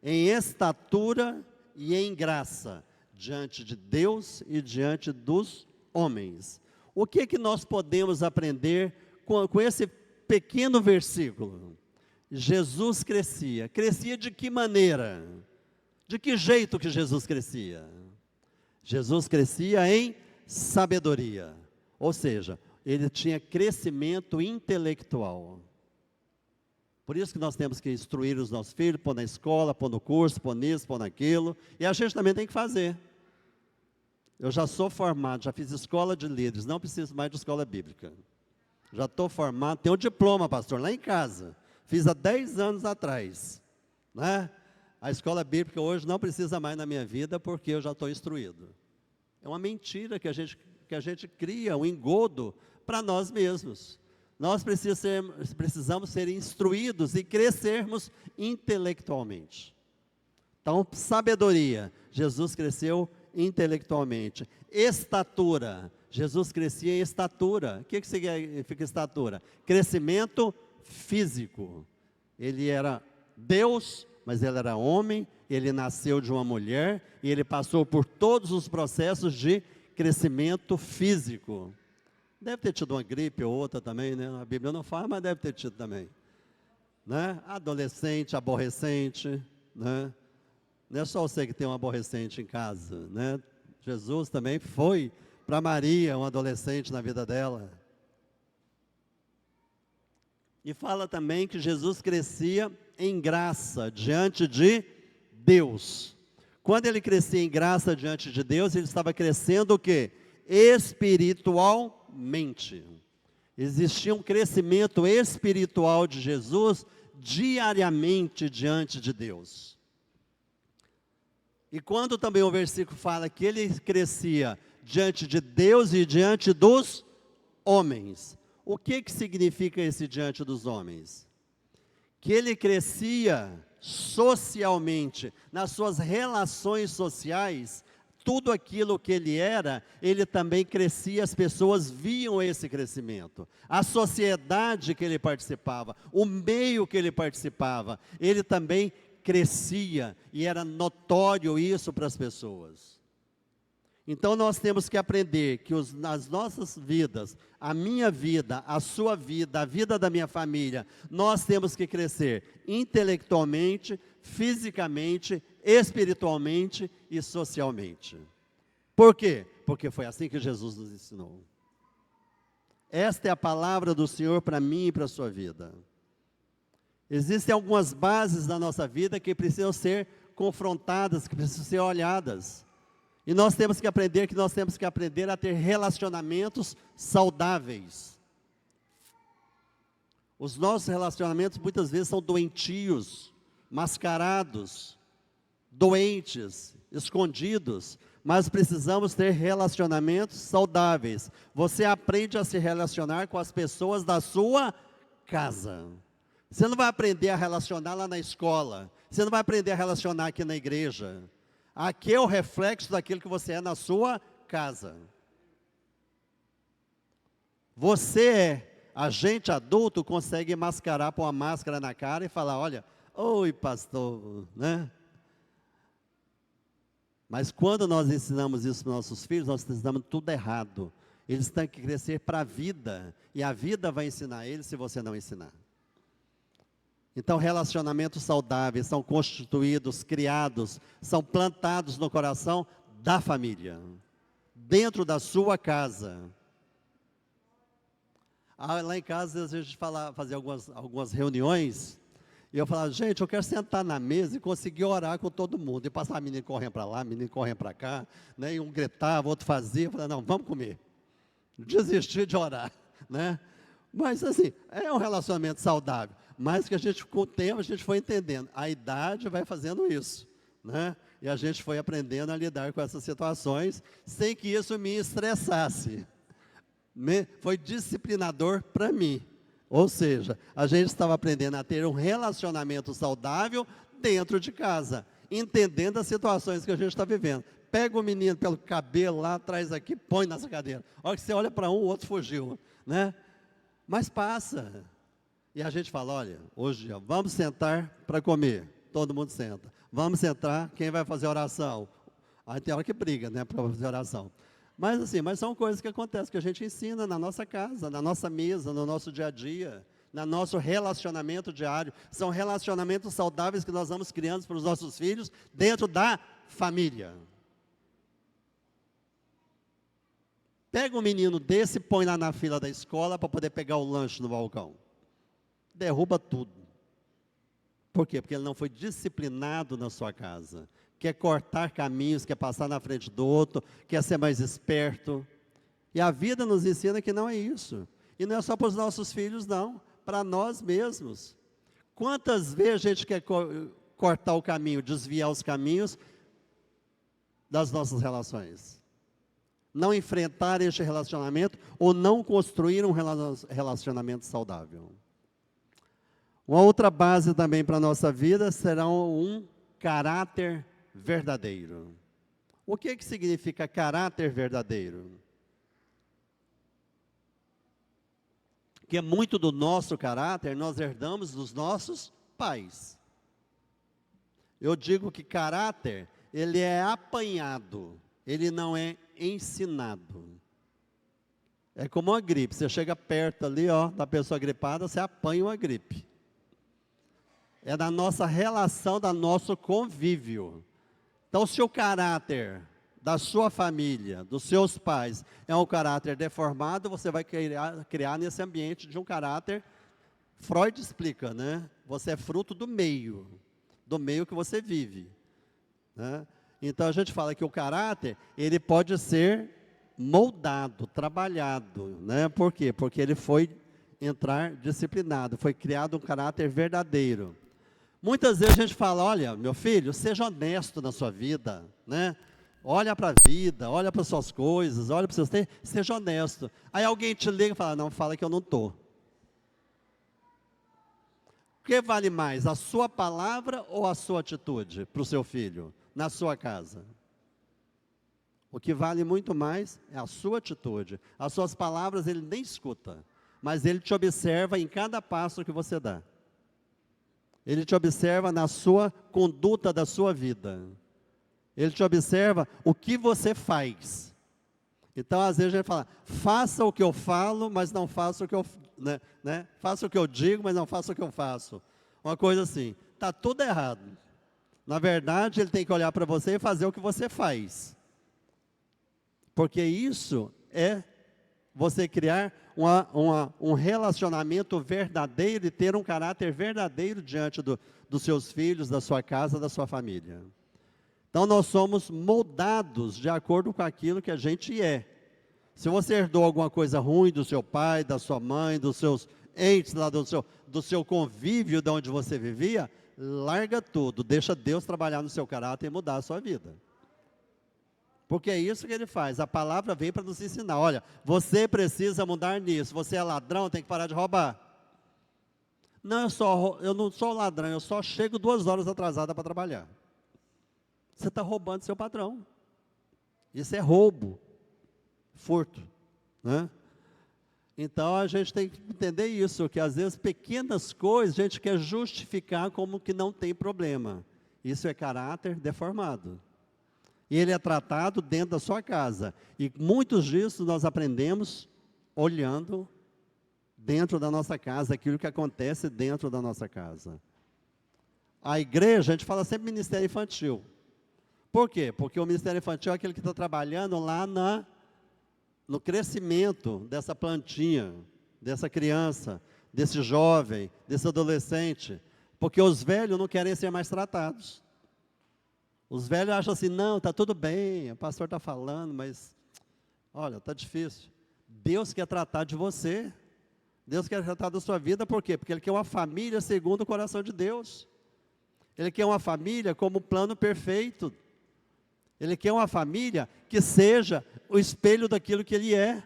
em estatura e em graça, diante de Deus e diante dos homens. O que nós podemos aprender com esse pequeno versículo? Jesus crescia. Crescia de que maneira? De que jeito que Jesus crescia? Jesus crescia em sabedoria. Ou seja, ele tinha crescimento intelectual. Por isso que nós temos que instruir os nossos filhos, pôr na escola, pôr no curso, pôr nisso, pôr naquilo. E a gente também tem que fazer. Eu já sou formado, já fiz escola de líderes, não preciso mais de escola bíblica. Já estou formado, tenho um diploma, pastor, lá em casa. Fiz há 10 anos atrás. Né? A escola bíblica hoje não precisa mais na minha vida, porque eu já estou instruído. É uma mentira que a gente cria, um engodo para nós mesmos. Nós precisamos ser instruídos e crescermos intelectualmente. Então, sabedoria, Jesus cresceu intelectualmente. Estatura, Jesus crescia em estatura. O que significa estatura? Crescimento físico. Ele era Deus, mas ele era homem, ele nasceu de uma mulher, e ele passou por todos os processos de crescimento físico. Deve ter tido uma gripe ou outra também, né? A Bíblia não fala, mas deve ter tido também. Né? Adolescente, aborrecente, né? Não é só você que tem um aborrecente em casa, né? Jesus também foi para Maria, um adolescente na vida dela. E fala também que Jesus crescia em graça diante de Deus. Quando ele crescia em graça diante de Deus, ele estava crescendo o quê? Espiritualmente. Existia um crescimento espiritual de Jesus diariamente diante de Deus. E quando também o versículo fala que ele crescia diante de Deus e diante dos homens. O que significa esse diante dos homens? Que ele crescia socialmente, nas suas relações sociais, tudo aquilo que ele era, ele também crescia, as pessoas viam esse crescimento. A sociedade que ele participava, o meio que ele participava, ele também crescia, e era notório isso para as pessoas. Então nós temos que aprender que nas nossas vidas, a minha vida, a sua vida, a vida da minha família, nós temos que crescer intelectualmente, fisicamente, espiritualmente e socialmente. Por quê? Porque foi assim que Jesus nos ensinou. Esta é a palavra do Senhor para mim e para a sua vida. Existem algumas bases da nossa vida que precisam ser confrontadas, que precisam ser olhadas. E nós temos que aprender a ter relacionamentos saudáveis. Os nossos relacionamentos muitas vezes são doentios, mascarados, doentes, escondidos, mas precisamos ter relacionamentos saudáveis. Você aprende a se relacionar com as pessoas da sua casa. Você não vai aprender a relacionar lá na escola. Você não vai aprender a relacionar aqui na igreja. Aqui é o reflexo daquilo que você é na sua casa. Você, agente adulto, consegue mascarar, pôr uma máscara na cara e falar, olha, oi pastor, né? Mas quando nós ensinamos isso para os nossos filhos, nós ensinamos tudo errado. Eles têm que crescer para a vida, e a vida vai ensinar eles se você não ensinar. Então, relacionamentos saudáveis são constituídos, criados, são plantados no coração da família, dentro da sua casa. Lá em casa, às vezes, a gente fazia algumas reuniões, e eu falava, gente, eu quero sentar na mesa e conseguir orar com todo mundo. E passava menino correndo para lá, menino correndo para cá, né, e um gritava, outro fazia, eu falava, não, vamos comer. Desistir de orar, né? Mas assim, é um relacionamento saudável. Mas que a gente, com o tempo, a gente foi entendendo. A idade vai fazendo isso, né? E a gente foi aprendendo a lidar com essas situações, sem que isso me estressasse. Foi disciplinador para mim. Ou seja, a gente estava aprendendo a ter um relacionamento saudável dentro de casa, entendendo as situações que a gente está vivendo. Pega o menino pelo cabelo lá, traz aqui, põe nessa cadeira. A hora que você olha para um, o outro fugiu, né? Mas passa. E a gente fala, olha, hoje vamos sentar para comer. Todo mundo senta. Vamos sentar, quem vai fazer oração? Aí tem hora que briga, né, para fazer oração. Mas assim, mas são coisas que acontecem, que a gente ensina na nossa casa, na nossa mesa, no nosso dia a dia, no nosso relacionamento diário. São relacionamentos saudáveis que nós vamos criando para os nossos filhos dentro da família. Pega um menino desse e põe lá na fila da escola para poder pegar o lanche no balcão. Derruba tudo. Por quê? Porque ele não foi disciplinado na sua casa. Quer cortar caminhos, quer passar na frente do outro, quer ser mais esperto. E a vida nos ensina que não é isso. E não é só para os nossos filhos, não. Para nós mesmos. Quantas vezes a gente quer cortar o caminho, desviar os caminhos das nossas relações? Não enfrentar este relacionamento ou não construir um relacionamento saudável. Uma outra base também para a nossa vida será um caráter verdadeiro. O que significa caráter verdadeiro? Que muito do nosso caráter nós herdamos dos nossos pais. Eu digo que caráter, ele é apanhado, ele não é ensinado. É como uma gripe, você chega perto ali, ó, da pessoa gripada, você apanha uma gripe. É da nossa relação, da nosso convívio. Então, se o caráter da sua família, dos seus pais, é um caráter deformado, você vai criar nesse ambiente de um caráter, Freud explica, né? Você é fruto do meio que você vive, né? Então, a gente fala que o caráter, ele pode ser moldado, trabalhado, né? Por quê? Porque ele foi entrar disciplinado, foi criado um caráter verdadeiro. Muitas vezes a gente fala, olha, meu filho, seja honesto na sua vida, né? Olha para a vida, olha para as suas coisas, olha para os seus tempos, seja honesto. Aí alguém te liga e fala, não, fala que eu não estou. O que vale mais, a sua palavra ou a sua atitude para o seu filho, na sua casa? O que vale muito mais é a sua atitude. As suas palavras ele nem escuta, mas ele te observa em cada passo que você dá. Ele te observa na sua conduta da sua vida. Ele te observa o que você faz. Então, às vezes a gente fala, faça o que eu falo, mas não faça o que eu... né? Faça o que eu digo, mas não faça o que eu faço. Uma coisa assim, está tudo errado. Na verdade, ele tem que olhar para você e fazer o que você faz. Porque isso é você criar um relacionamento verdadeiro e ter um caráter verdadeiro diante dos seus filhos, da sua casa, da sua família. Então, nós somos moldados de acordo com aquilo que a gente é. Se você herdou alguma coisa ruim do seu pai, da sua mãe, dos seus entes, lá do seu convívio de onde você vivia, larga tudo, deixa Deus trabalhar no seu caráter e mudar a sua vida. Porque é isso que ele faz, a palavra vem para nos ensinar, olha, você precisa mudar nisso, você é ladrão, tem que parar de roubar. Não, eu não sou ladrão, eu só chego 2 horas atrasada para trabalhar. Você está roubando seu patrão. Isso é roubo, furto, né? Então a gente tem que entender isso, que às vezes pequenas coisas a gente quer justificar como que não tem problema. Isso é caráter deformado. E ele é tratado dentro da sua casa. E muitos disso nós aprendemos olhando dentro da nossa casa, aquilo que acontece dentro da nossa casa. A igreja, a gente fala sempre ministério infantil. Por quê? Porque o ministério infantil é aquele que está trabalhando lá no crescimento dessa plantinha, dessa criança, desse jovem, desse adolescente. Porque os velhos não querem ser mais tratados. Os velhos acham assim, não, está tudo bem, o pastor está falando, mas, olha, está difícil. Deus quer tratar de você, Deus quer tratar da sua vida, por quê? Porque Ele quer uma família segundo o coração de Deus. Ele quer uma família como plano perfeito. Ele quer uma família que seja o espelho daquilo que Ele é.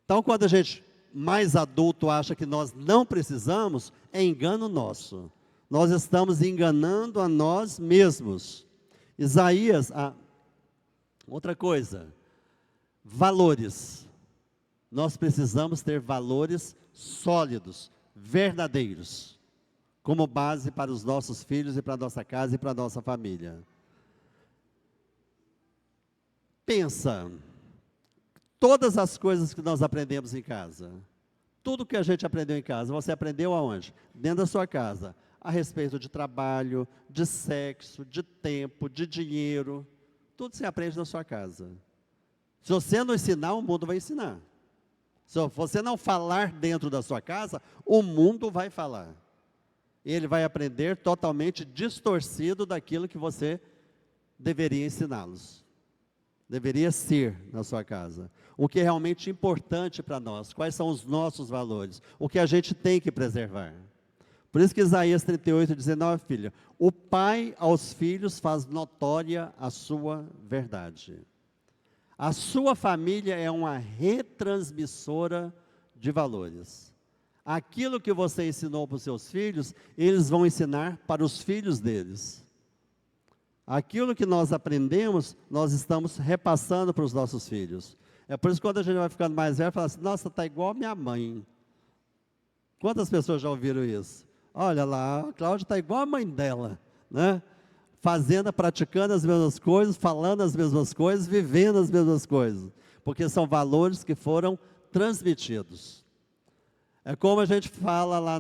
Então, quando a gente, mais adulto, acha que nós não precisamos, é engano nosso. Nós estamos enganando a nós mesmos. Isaías, outra coisa, valores. Nós precisamos ter valores sólidos, verdadeiros, como base para os nossos filhos e para a nossa casa e para a nossa família. Pensa, todas as coisas que nós aprendemos em casa, tudo que a gente aprendeu em casa, você aprendeu aonde? Dentro da sua casa, a respeito de trabalho, de sexo, de tempo, de dinheiro, tudo você aprende na sua casa. Se você não ensinar, o mundo vai ensinar. Se você não falar dentro da sua casa, o mundo vai falar. Ele vai aprender totalmente distorcido daquilo que você deveria ensiná-los. Deveria ser na sua casa. O que é realmente importante para nós, quais são os nossos valores, o que a gente tem que preservar. Por isso que Isaías 38:19, filha, o pai aos filhos faz notória a sua verdade. A sua família é uma retransmissora de valores. Aquilo que você ensinou para os seus filhos, eles vão ensinar para os filhos deles. Aquilo que nós aprendemos, nós estamos repassando para os nossos filhos. É por isso que quando a gente vai ficando mais velho, fala assim, nossa, está igual a minha mãe. Quantas pessoas já ouviram isso? Olha lá, a Cláudia está igual a mãe dela, né? Fazendo, praticando as mesmas coisas, falando as mesmas coisas, vivendo as mesmas coisas. Porque são valores que foram transmitidos. É como a gente fala lá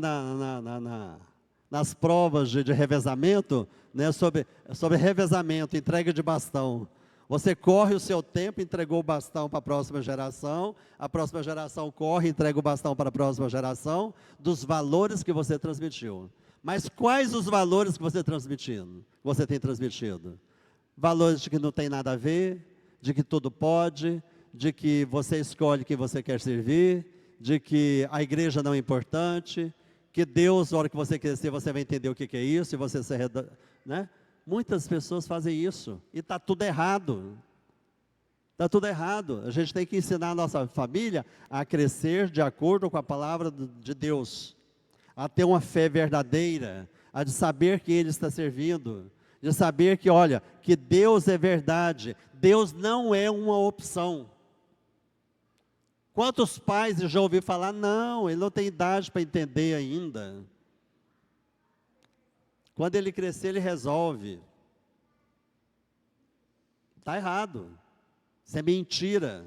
nas provas de revezamento, né, sobre revezamento, entrega de bastão. Você corre o seu tempo, entregou o bastão para a próxima geração corre, entrega o bastão para a próxima geração, dos valores que você transmitiu. Mas quais os valores que você tem transmitido? Valores de que não tem nada a ver, de que tudo pode, de que você escolhe quem você quer servir, de que a igreja não é importante, que Deus, na hora que você crescer, você vai entender o que é isso, e você né? Muitas pessoas fazem isso, e está tudo errado. Está tudo errado. A gente tem que ensinar a nossa família a crescer de acordo com a palavra de Deus, a ter uma fé verdadeira, a de saber que Ele está servindo, de saber que, olha, que Deus é verdade, Deus não é uma opção. Quantos pais já ouviram falar, não, ele não tem idade para entender ainda. Quando ele crescer, ele resolve. Está errado. Isso é mentira.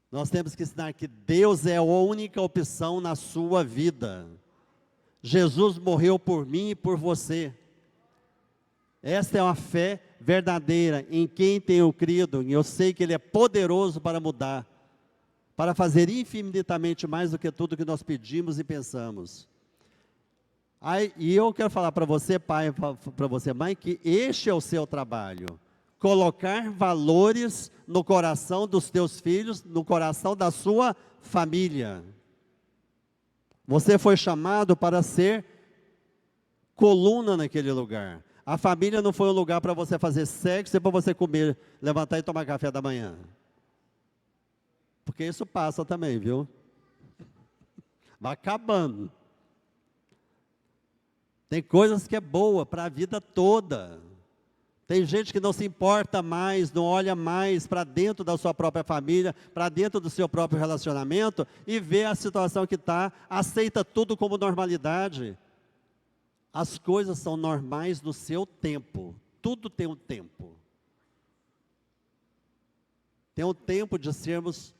Nós temos que ensinar que Deus é a única opção na sua vida. Jesus morreu por mim e por você. Esta é uma fé verdadeira, em quem tenho crido, e eu sei que Ele é poderoso para mudar, para fazer infinitamente mais do que tudo que nós pedimos e pensamos. E eu quero falar para você, pai, para você, mãe, que este é o seu trabalho. Colocar valores no coração dos teus filhos, no coração da sua família. Você foi chamado para ser coluna naquele lugar. A família não foi um lugar para você fazer sexo e para você comer, levantar e tomar café da manhã. Porque isso passa também, viu? Vai acabando. Tem coisas que é boa para a vida toda. Tem gente que não se importa mais, não olha mais para dentro da sua própria família, para dentro do seu próprio relacionamento e vê a situação que está, aceita tudo como normalidade. As coisas são normais no seu tempo. Tudo tem um tempo. Tem um tempo de sermos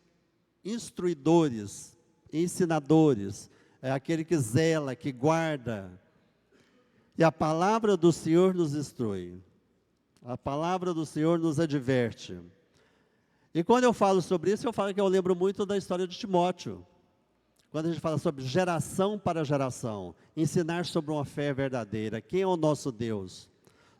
instruidores, ensinadores. É aquele que zela, que guarda. E a palavra do Senhor nos instrui. A palavra do Senhor nos adverte. E quando eu falo sobre isso, eu falo que eu lembro muito da história de Timóteo. Quando a gente fala sobre geração para geração, ensinar sobre uma fé verdadeira, quem é o nosso Deus?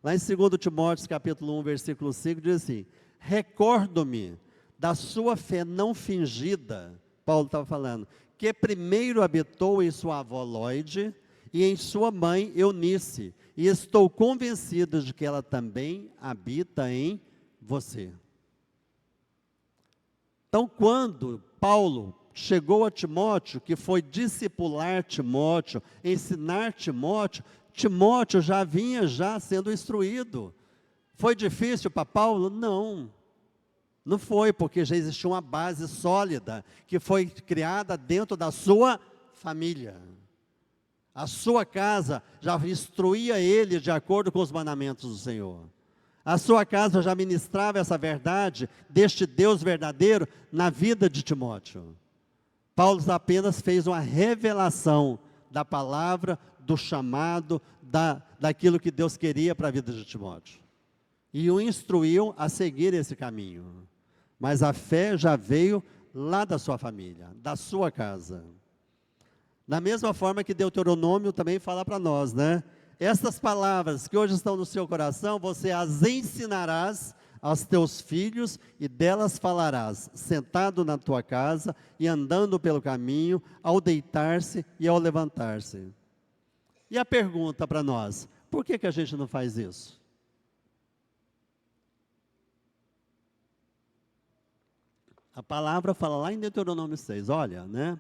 Lá em 2 Timóteo, capítulo 1, versículo 5, diz assim, recordo-me da sua fé não fingida, Paulo estava falando, que primeiro habitou em sua avó Lóide e em sua mãe Eunice, e estou convencido de que ela também habita em você. Então, quando Paulo chegou a Timóteo, que foi discipular Timóteo, ensinar Timóteo, Timóteo já vinha sendo instruído. Foi difícil para Paulo? Não. Não foi, porque já existia uma base sólida, que foi criada dentro da sua família. A sua casa já instruía ele de acordo com os mandamentos do Senhor. A sua casa já ministrava essa verdade deste Deus verdadeiro na vida de Timóteo. Paulo apenas fez uma revelação da palavra, do chamado, daquilo que Deus queria para a vida de Timóteo. E o instruiu a seguir esse caminho. Mas a fé já veio lá da sua família, da sua casa. Da mesma forma que Deuteronômio também fala para nós, né? Estas palavras que hoje estão no seu coração, você as ensinarás aos teus filhos e delas falarás, sentado na tua casa e andando pelo caminho, ao deitar-se e ao levantar-se. E a pergunta para nós, por que a gente não faz isso? A palavra fala lá em Deuteronômio 6, olha, né?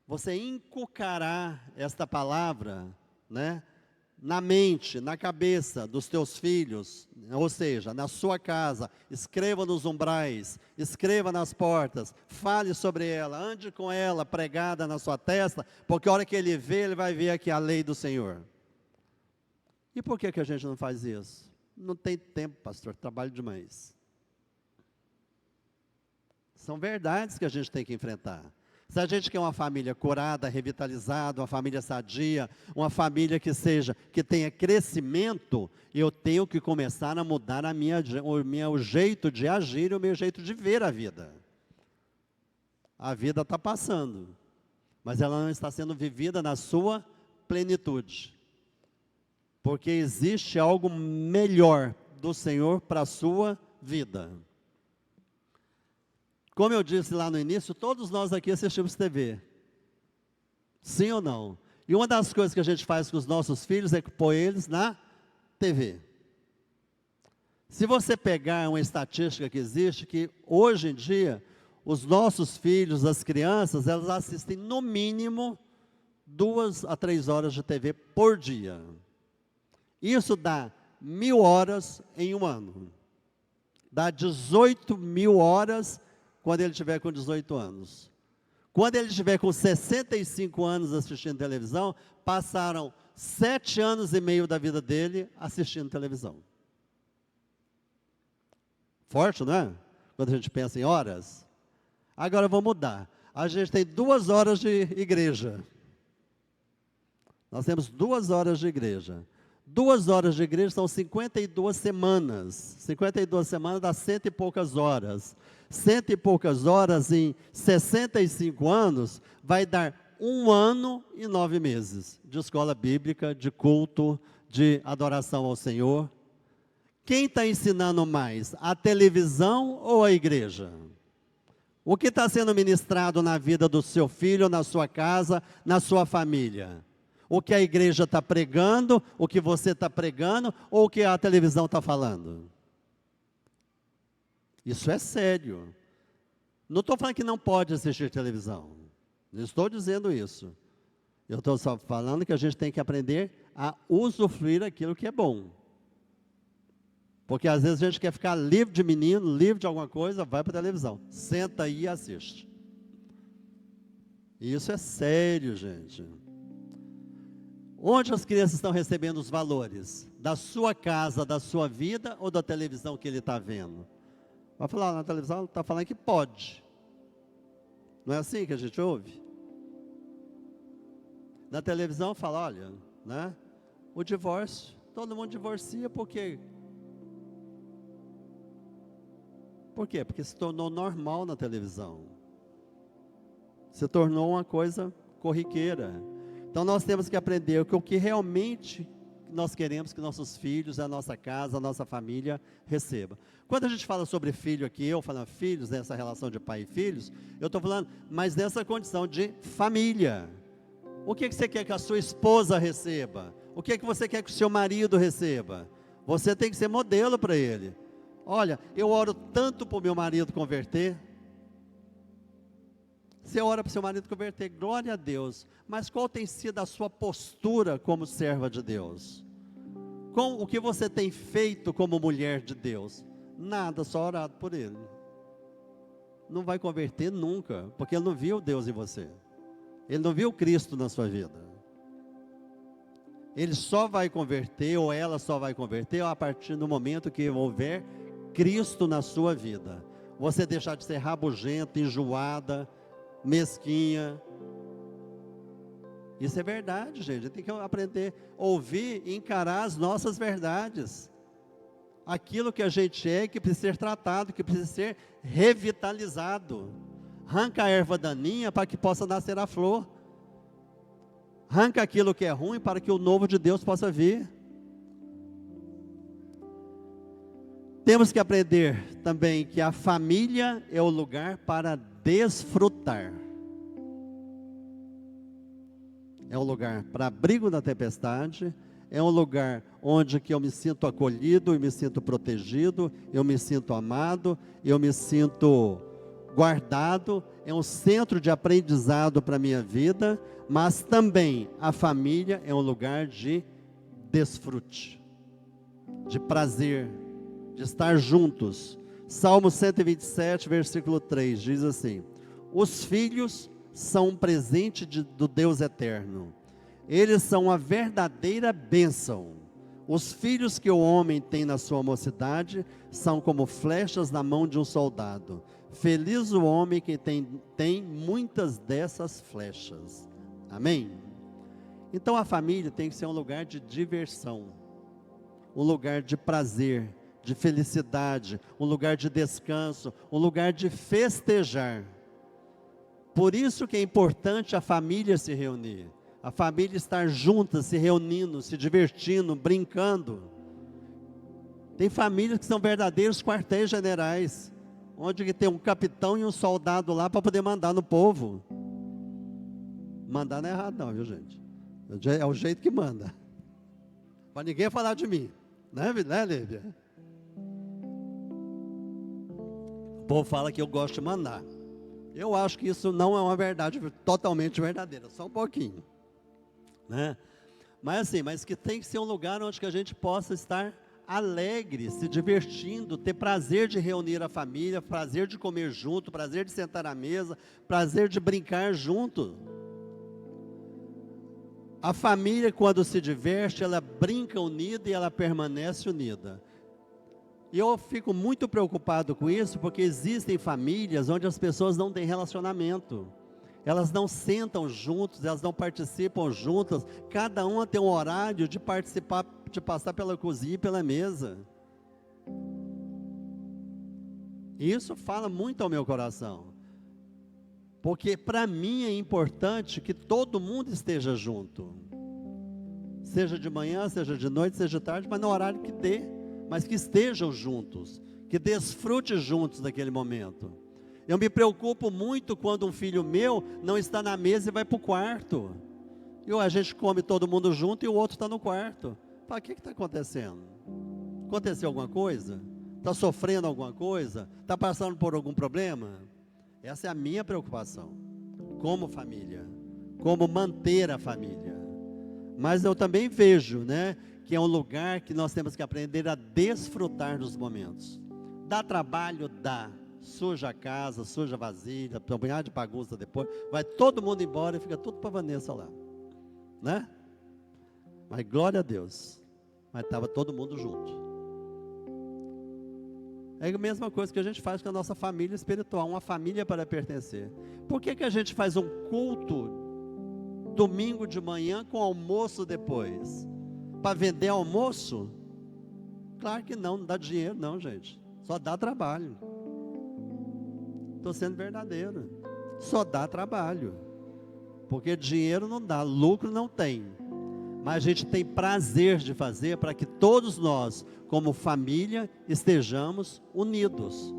Você inculcará esta palavra, né? Na mente, na cabeça dos teus filhos, ou seja, na sua casa, escreva nos umbrais, escreva nas portas, fale sobre ela, ande com ela pregada na sua testa, porque a hora que ele vê, ele vai ver aqui a lei do Senhor. E por que a gente não faz isso? Não tem tempo, pastor, trabalho demais. São verdades que a gente tem que enfrentar. Se a gente quer uma família curada, revitalizada, uma família sadia, uma família que tenha crescimento, eu tenho que começar a mudar o jeito de agir e o meu jeito de ver a vida. A vida está passando, mas ela não está sendo vivida na sua plenitude. Porque existe algo melhor do Senhor para a sua vida. Como eu disse lá no início, todos nós aqui assistimos TV. Sim ou não? E uma das coisas que a gente faz com os nossos filhos é pôr eles na TV. Se você pegar uma estatística que existe, que hoje em dia, os nossos filhos, as crianças, elas assistem no mínimo 2 a 3 horas de TV por dia. Isso dá 1.000 horas em um ano. Dá 18.000 horas quando ele estiver com 18 anos. Quando ele estiver com 65 anos assistindo televisão, passaram 7 anos e meio da vida dele assistindo televisão. Forte, não é? Quando a gente pensa em horas. Agora vou mudar. A gente tem 2 horas de igreja. Nós temos 2 horas de igreja. 2 horas de igreja são 52 semanas. 52 semanas dá 100 e poucas horas. 100 e poucas horas em 65 anos vai dar 1 ano e 9 meses de escola bíblica, de culto, de adoração ao Senhor. Quem está ensinando mais, a televisão ou a igreja? O que está sendo ministrado na vida do seu filho, na sua casa, na sua família? O que a igreja está pregando, o que você está pregando, ou o que a televisão está falando? Isso é sério. Não estou falando que não pode assistir televisão. Não estou dizendo isso. Eu estou só falando que a gente tem que aprender a usufruir aquilo que é bom. Porque às vezes a gente quer ficar livre de menino, livre de alguma coisa, vai para a televisão. Senta aí e assiste. E isso é sério, gente. Onde as crianças estão recebendo os valores? Da sua casa, da sua vida ou da televisão que ele está vendo? Vai falar, na televisão está falando que pode. Não é assim que a gente ouve? Na televisão fala, olha, né? O divórcio, todo mundo divorcia porque... Por quê? Porque se tornou normal na televisão. Se tornou uma coisa corriqueira. Então nós temos que aprender que o que realmente nós queremos que nossos filhos, a nossa casa, a nossa família receba. Quando a gente fala sobre filho aqui, eu falando filhos, nessa relação de pai e filhos, eu estou falando, mas nessa condição de família. O que você quer que a sua esposa receba? O que você quer que o seu marido receba? Você tem que ser modelo para ele. Olha, eu oro tanto para o meu marido converter. Você ora para o seu marido converter, glória a Deus. Mas qual tem sido a sua postura como serva de Deus? Com o que você tem feito como mulher de Deus? Nada, só orado por ele. Não vai converter nunca, porque ele não viu Deus em você. Ele não viu Cristo na sua vida. Ele só vai converter, ou ela só vai converter, a partir do momento que houver Cristo na sua vida. Você deixar de ser rabugenta, enjoada, mesquinha. Isso é verdade, gente. A gente tem que aprender a ouvir e encarar as nossas verdades. Aquilo que a gente é, que precisa ser tratado, que precisa ser revitalizado. Arranca a erva daninha para que possa nascer a flor. Arranca aquilo que é ruim para que o novo de Deus possa vir. Temos que aprender também que a família é o lugar para desfrutar. É um lugar para abrigo da tempestade, é um lugar onde que eu me sinto acolhido, eu me sinto protegido, eu me sinto amado, eu me sinto guardado, é um centro de aprendizado para a minha vida, mas também a família é um lugar de desfrute, de prazer, de estar juntos. Salmo 127, versículo 3, diz assim: os filhos são um presente do Deus eterno, eles são a verdadeira bênção. Os filhos que o homem tem na sua mocidade são como flechas na mão de um soldado. Feliz o homem que tem muitas dessas flechas. Amém? Então a família tem que ser um lugar de diversão, um lugar de prazer, de felicidade, um lugar de descanso, um lugar de festejar. Por isso que é importante a família se reunir, a família estar junta, se reunindo, se divertindo, brincando. Tem famílias que são verdadeiros quartéis generais, onde que tem um capitão e um soldado lá para poder mandar no povo. Mandar não é errado não, viu, gente? É o jeito que manda. Para ninguém falar de mim, né, Lívia? O povo fala que eu gosto de mandar. Eu acho que isso não é uma verdade totalmente verdadeira, só um pouquinho, né? Mas que tem que ser um lugar onde que a gente possa estar alegre, se divertindo, ter prazer de reunir a família, prazer de comer junto, prazer de sentar à mesa, prazer de brincar junto. A família, quando se diverte, ela brinca unida e ela permanece unida. E eu fico muito preocupado com isso, porque existem famílias onde as pessoas não têm relacionamento. Elas não sentam juntos, elas não participam juntas. Cada uma tem um horário de participar, de passar pela cozinha e pela mesa. Isso fala muito ao meu coração. Porque para mim é importante que todo mundo esteja junto. Seja de manhã, seja de noite, seja de tarde, mas no horário que dê. Mas que estejam juntos, que desfrute juntos naquele momento. Eu me preocupo muito quando um filho meu não está na mesa e vai para o quarto. E a gente come todo mundo junto e o outro está no quarto. Fala, o que está acontecendo? Aconteceu alguma coisa? Está sofrendo alguma coisa? Está passando por algum problema? Essa é a minha preocupação, como família, como manter a família. Mas eu também vejo, né, que é um lugar que nós temos que aprender a desfrutar dos momentos. Dá trabalho? Dá. Suja a casa, suja a vasilha, tem um punhado de bagunça depois, vai todo mundo embora e fica tudo para a Vanessa lá, né? Mas glória a Deus, mas estava todo mundo junto. É a mesma coisa que a gente faz com a nossa família espiritual, uma família para pertencer. Por que a gente faz um culto domingo de manhã com almoço depois? Para vender almoço? Claro que não dá dinheiro não, gente. Só dá trabalho. Estou sendo verdadeiro. Só dá trabalho. Porque dinheiro não dá, lucro não tem. Mas a gente tem prazer de fazer para que todos nós, como família, estejamos unidos.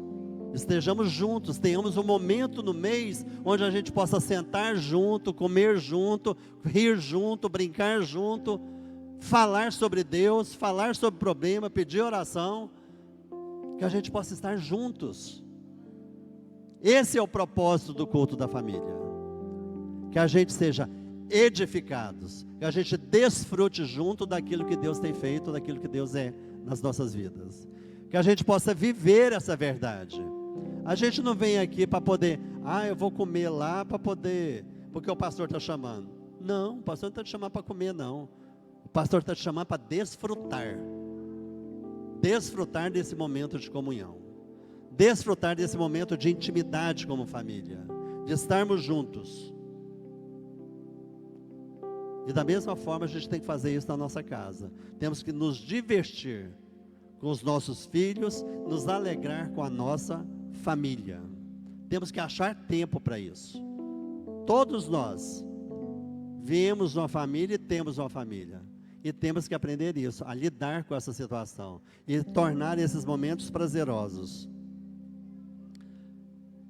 Estejamos juntos, tenhamos um momento no mês onde a gente possa sentar junto, comer junto, rir junto, brincar junto, falar sobre Deus, falar sobre problema, pedir oração, que a gente possa estar juntos. Esse é o propósito do culto da família. Que a gente seja edificados, que a gente desfrute junto daquilo que Deus tem feito, daquilo que Deus é nas nossas vidas. Que a gente possa viver essa verdade. A gente não vem aqui para poder, eu vou comer lá para poder, porque o pastor está chamando. Não, o pastor não está te chamando para comer não. pastor está te chamando para desfrutar. Desfrutar desse momento de comunhão. Desfrutar desse momento de intimidade como família. De estarmos juntos. E da mesma forma a gente tem que fazer isso na nossa casa. Temos que nos divertir com os nossos filhos, nos alegrar com a nossa família. Temos que achar tempo para isso. Todos nós viemos de uma família e temos uma família. E temos que aprender isso, a lidar com essa situação. E tornar esses momentos prazerosos.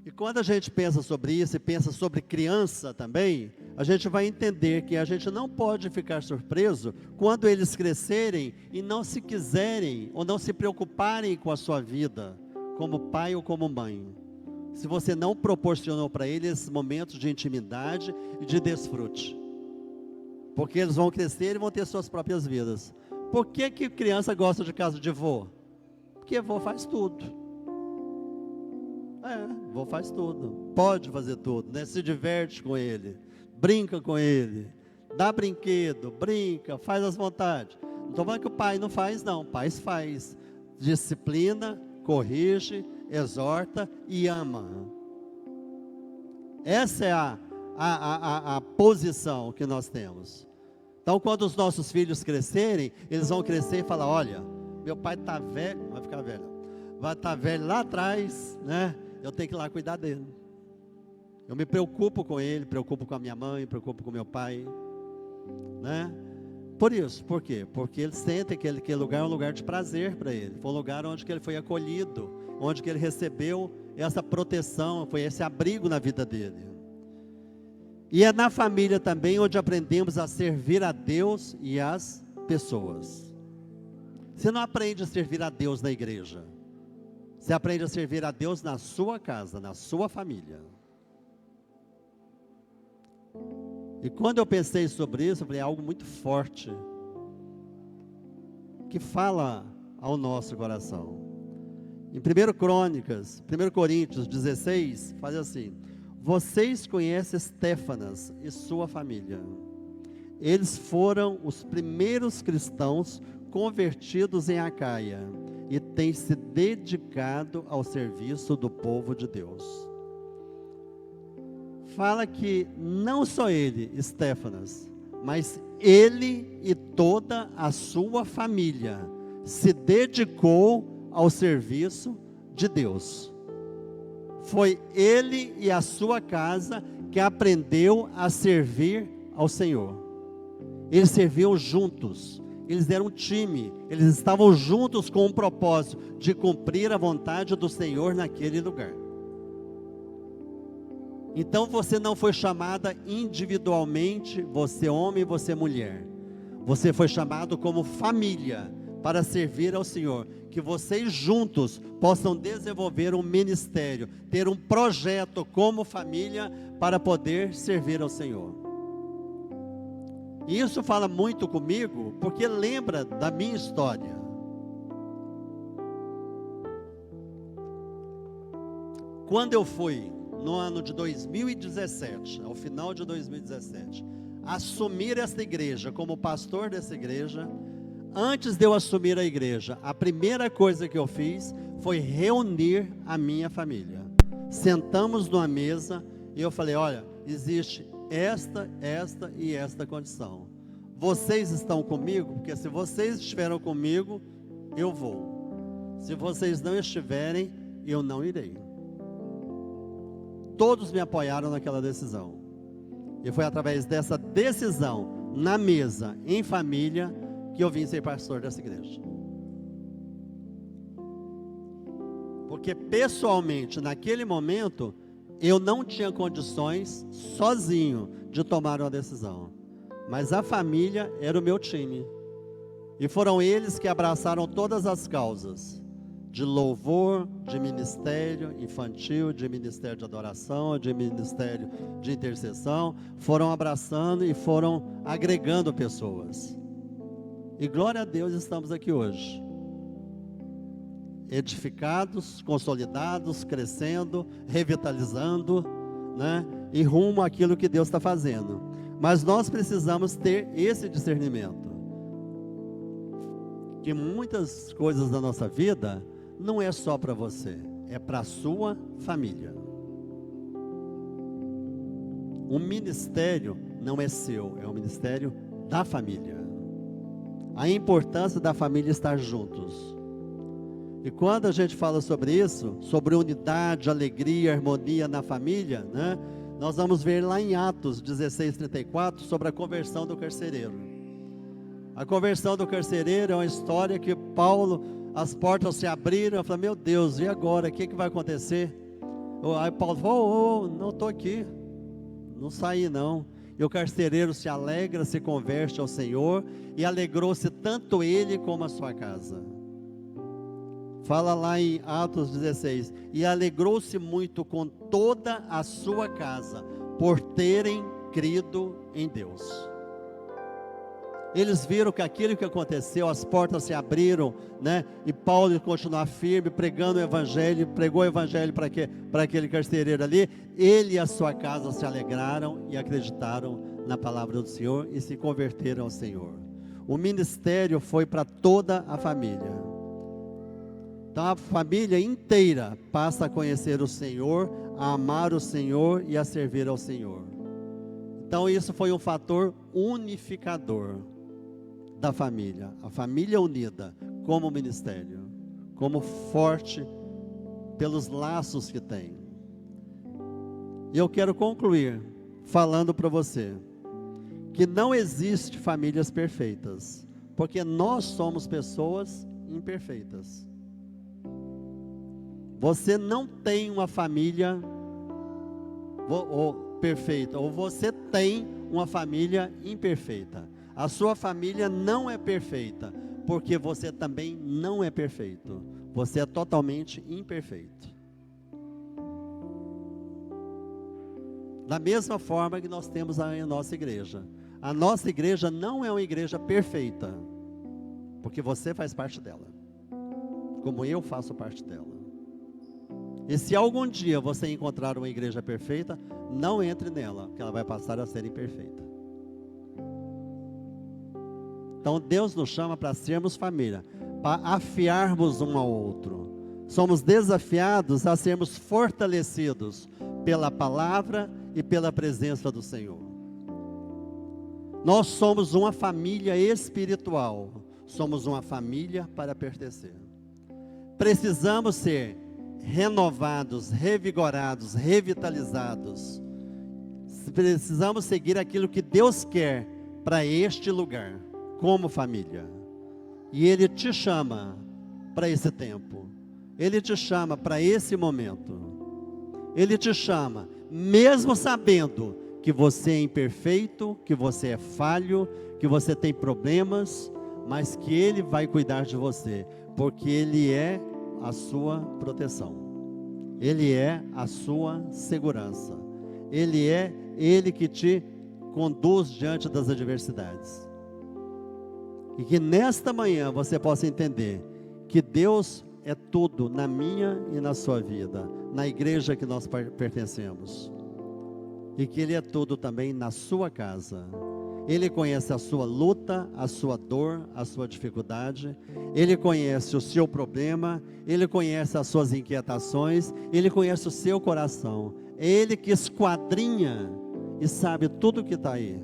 E quando a gente pensa sobre isso, e pensa sobre criança também, a gente vai entender que a gente não pode ficar surpreso quando eles crescerem e não se quiserem, ou não se preocuparem com a sua vida, como pai ou como mãe. Se você não proporcionou para eles esses momentos de intimidade e de desfrute. Porque eles vão crescer e vão ter suas próprias vidas. Por que criança gosta de casa de vô? Porque vô faz tudo. Vô faz tudo, pode fazer tudo, né? Se diverte com ele, brinca com ele, dá brinquedo, brinca, faz as vontades. Não estou falando que o pai não faz, não, o pai faz, disciplina, corrige, exorta e ama. Essa é a posição que nós temos. Então quando os nossos filhos crescerem, eles vão crescer e falar, olha, meu pai está velho, vai ficar velho, vai estar velho lá atrás, né? Eu tenho que ir lá cuidar dele. Eu me preocupo com ele, preocupo com a minha mãe, preocupo com meu pai, né? Por isso, por quê? Porque ele sente que aquele lugar é um lugar de prazer para ele. Foi um lugar onde que ele foi acolhido, onde que ele recebeu essa proteção, foi esse abrigo na vida dele. E é na família também onde aprendemos a servir a Deus e as pessoas. Você não aprende a servir a Deus na igreja. Você aprende a servir a Deus na sua casa, na sua família. E quando eu pensei sobre isso, eu falei, é algo muito forte, que fala ao nosso coração. Em 1 Coríntios 16, faz assim, vocês conhecem Estéfanas e sua família. Eles foram os primeiros cristãos convertidos em Acaia e têm se dedicado ao serviço do povo de Deus. Fala que não só ele, Estéfanas, mas ele e toda a sua família se dedicou ao serviço de Deus. Foi ele e a sua casa que aprendeu a servir ao Senhor. Eles serviam juntos, eles eram um time, eles estavam juntos com um propósito de cumprir a vontade do Senhor naquele lugar. Então você não foi chamada individualmente, você homem e você mulher. Você foi chamado como família para servir ao Senhor. Que vocês juntos possam desenvolver um ministério, ter um projeto como família para poder servir ao Senhor. E isso fala muito comigo, porque lembra da minha história. Quando eu fui, no ano de 2017, ao final de 2017, assumir esta igreja como pastor dessa igreja, antes de eu assumir a igreja, a primeira coisa que eu fiz foi reunir a minha família. Sentamos numa mesa e eu falei, olha, existe esta e esta condição. Vocês estão comigo? Porque se vocês estiveram comigo, eu vou. Se vocês não estiverem, eu não irei. Todos me apoiaram naquela decisão. E foi através dessa decisão, na mesa, em família, que eu vim ser pastor dessa igreja. Porque pessoalmente, naquele momento, eu não tinha condições, sozinho, de tomar uma decisão. Mas a família era o meu time. E foram eles que abraçaram todas as causas. De louvor, de ministério infantil, de ministério de adoração, de ministério de intercessão. Foram abraçando e foram agregando pessoas. E glória a Deus, estamos aqui hoje. Edificados, consolidados, crescendo, revitalizando, né? E rumo àquilo que Deus está fazendo. Mas nós precisamos ter esse discernimento. que muitas coisas da nossa vida não é só para você, é para a sua família. O ministério não é seu, é o ministério da família. A importância da família estar juntos. E quando a gente fala sobre isso, sobre unidade, alegria, harmonia na família, né? Nós vamos ver lá em Atos 16:34 sobre a conversão do carcereiro. A conversão do carcereiro é uma história que Paulo, as portas se abriram, eu falei, meu Deus, e agora? O que vai acontecer? Aí Paulo falou, não estou aqui, não saí não. E o carcereiro se alegra, se converte ao Senhor, e alegrou-se tanto ele como a sua casa. Fala lá em Atos 16, e alegrou-se muito com toda a sua casa, por terem crido em Deus. Eles viram que aquilo que aconteceu, as portas se abriram, né? E Paulo continuou firme, pregando o evangelho, pregou o evangelho para aquele carcereiro ali. Ele e a sua casa se alegraram e acreditaram na palavra do Senhor e se converteram ao Senhor. O ministério foi para toda a família. Então a família inteira passa a conhecer o Senhor, a amar o Senhor e a servir ao Senhor. Então isso foi um fator unificador da família, a família unida como ministério, como forte pelos laços que tem. E eu quero concluir falando para você que não existe famílias perfeitas, porque nós somos pessoas imperfeitas. Você não tem uma família perfeita, ou você tem uma família imperfeita. A sua família não é perfeita, porque você também não é perfeito. Você é totalmente imperfeito. Da mesma forma que nós temos a nossa igreja. A nossa igreja não é uma igreja perfeita, porque você faz parte dela, como eu faço parte dela. E se algum dia você encontrar uma igreja perfeita, não entre nela, porque ela vai passar a ser imperfeita. Então Deus nos chama para sermos família, para afiarmos um ao outro. Somos desafiados a sermos fortalecidos pela palavra e pela presença do Senhor. Nós somos uma família espiritual, somos uma família para pertencer. Precisamos ser renovados, revigorados, revitalizados. Precisamos seguir aquilo que Deus quer para este lugar, como família. E Ele te chama para esse tempo. Ele te chama para esse momento. Ele te chama, mesmo sabendo que você é imperfeito, que você é falho, que você tem problemas, mas que Ele vai cuidar de você, porque Ele é a sua proteção. Ele é a sua segurança. Ele que te conduz diante das adversidades. E que nesta manhã você possa entender que Deus é tudo na minha e na sua vida, na igreja que nós pertencemos. E que Ele é tudo também na sua casa. Ele conhece a sua luta, a sua dor, a sua dificuldade. Ele conhece o seu problema. Ele conhece as suas inquietações. Ele conhece o seu coração. É Ele que esquadrinha e sabe tudo o que está aí.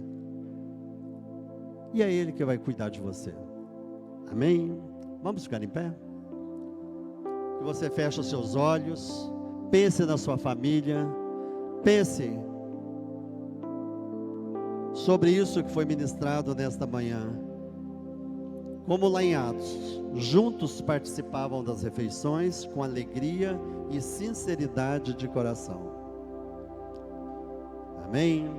E é Ele que vai cuidar de você. Amém? Vamos ficar em pé? Que você feche os seus olhos. Pense na sua família. Pense sobre isso que foi ministrado nesta manhã. Como lá em Atos, juntos participavam das refeições com alegria e sinceridade de coração. Amém?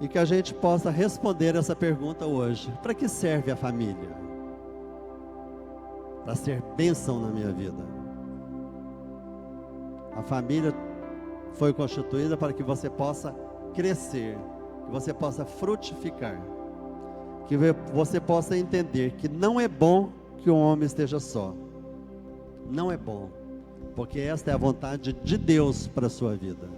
E que a gente possa responder essa pergunta hoje. Para que serve a família? Para ser bênção na minha vida. A família foi constituída para que você possa crescer, que você possa frutificar, que você possa entender que não é bom que o homem esteja só. Não é bom, porque esta é a vontade de Deus para a sua vida.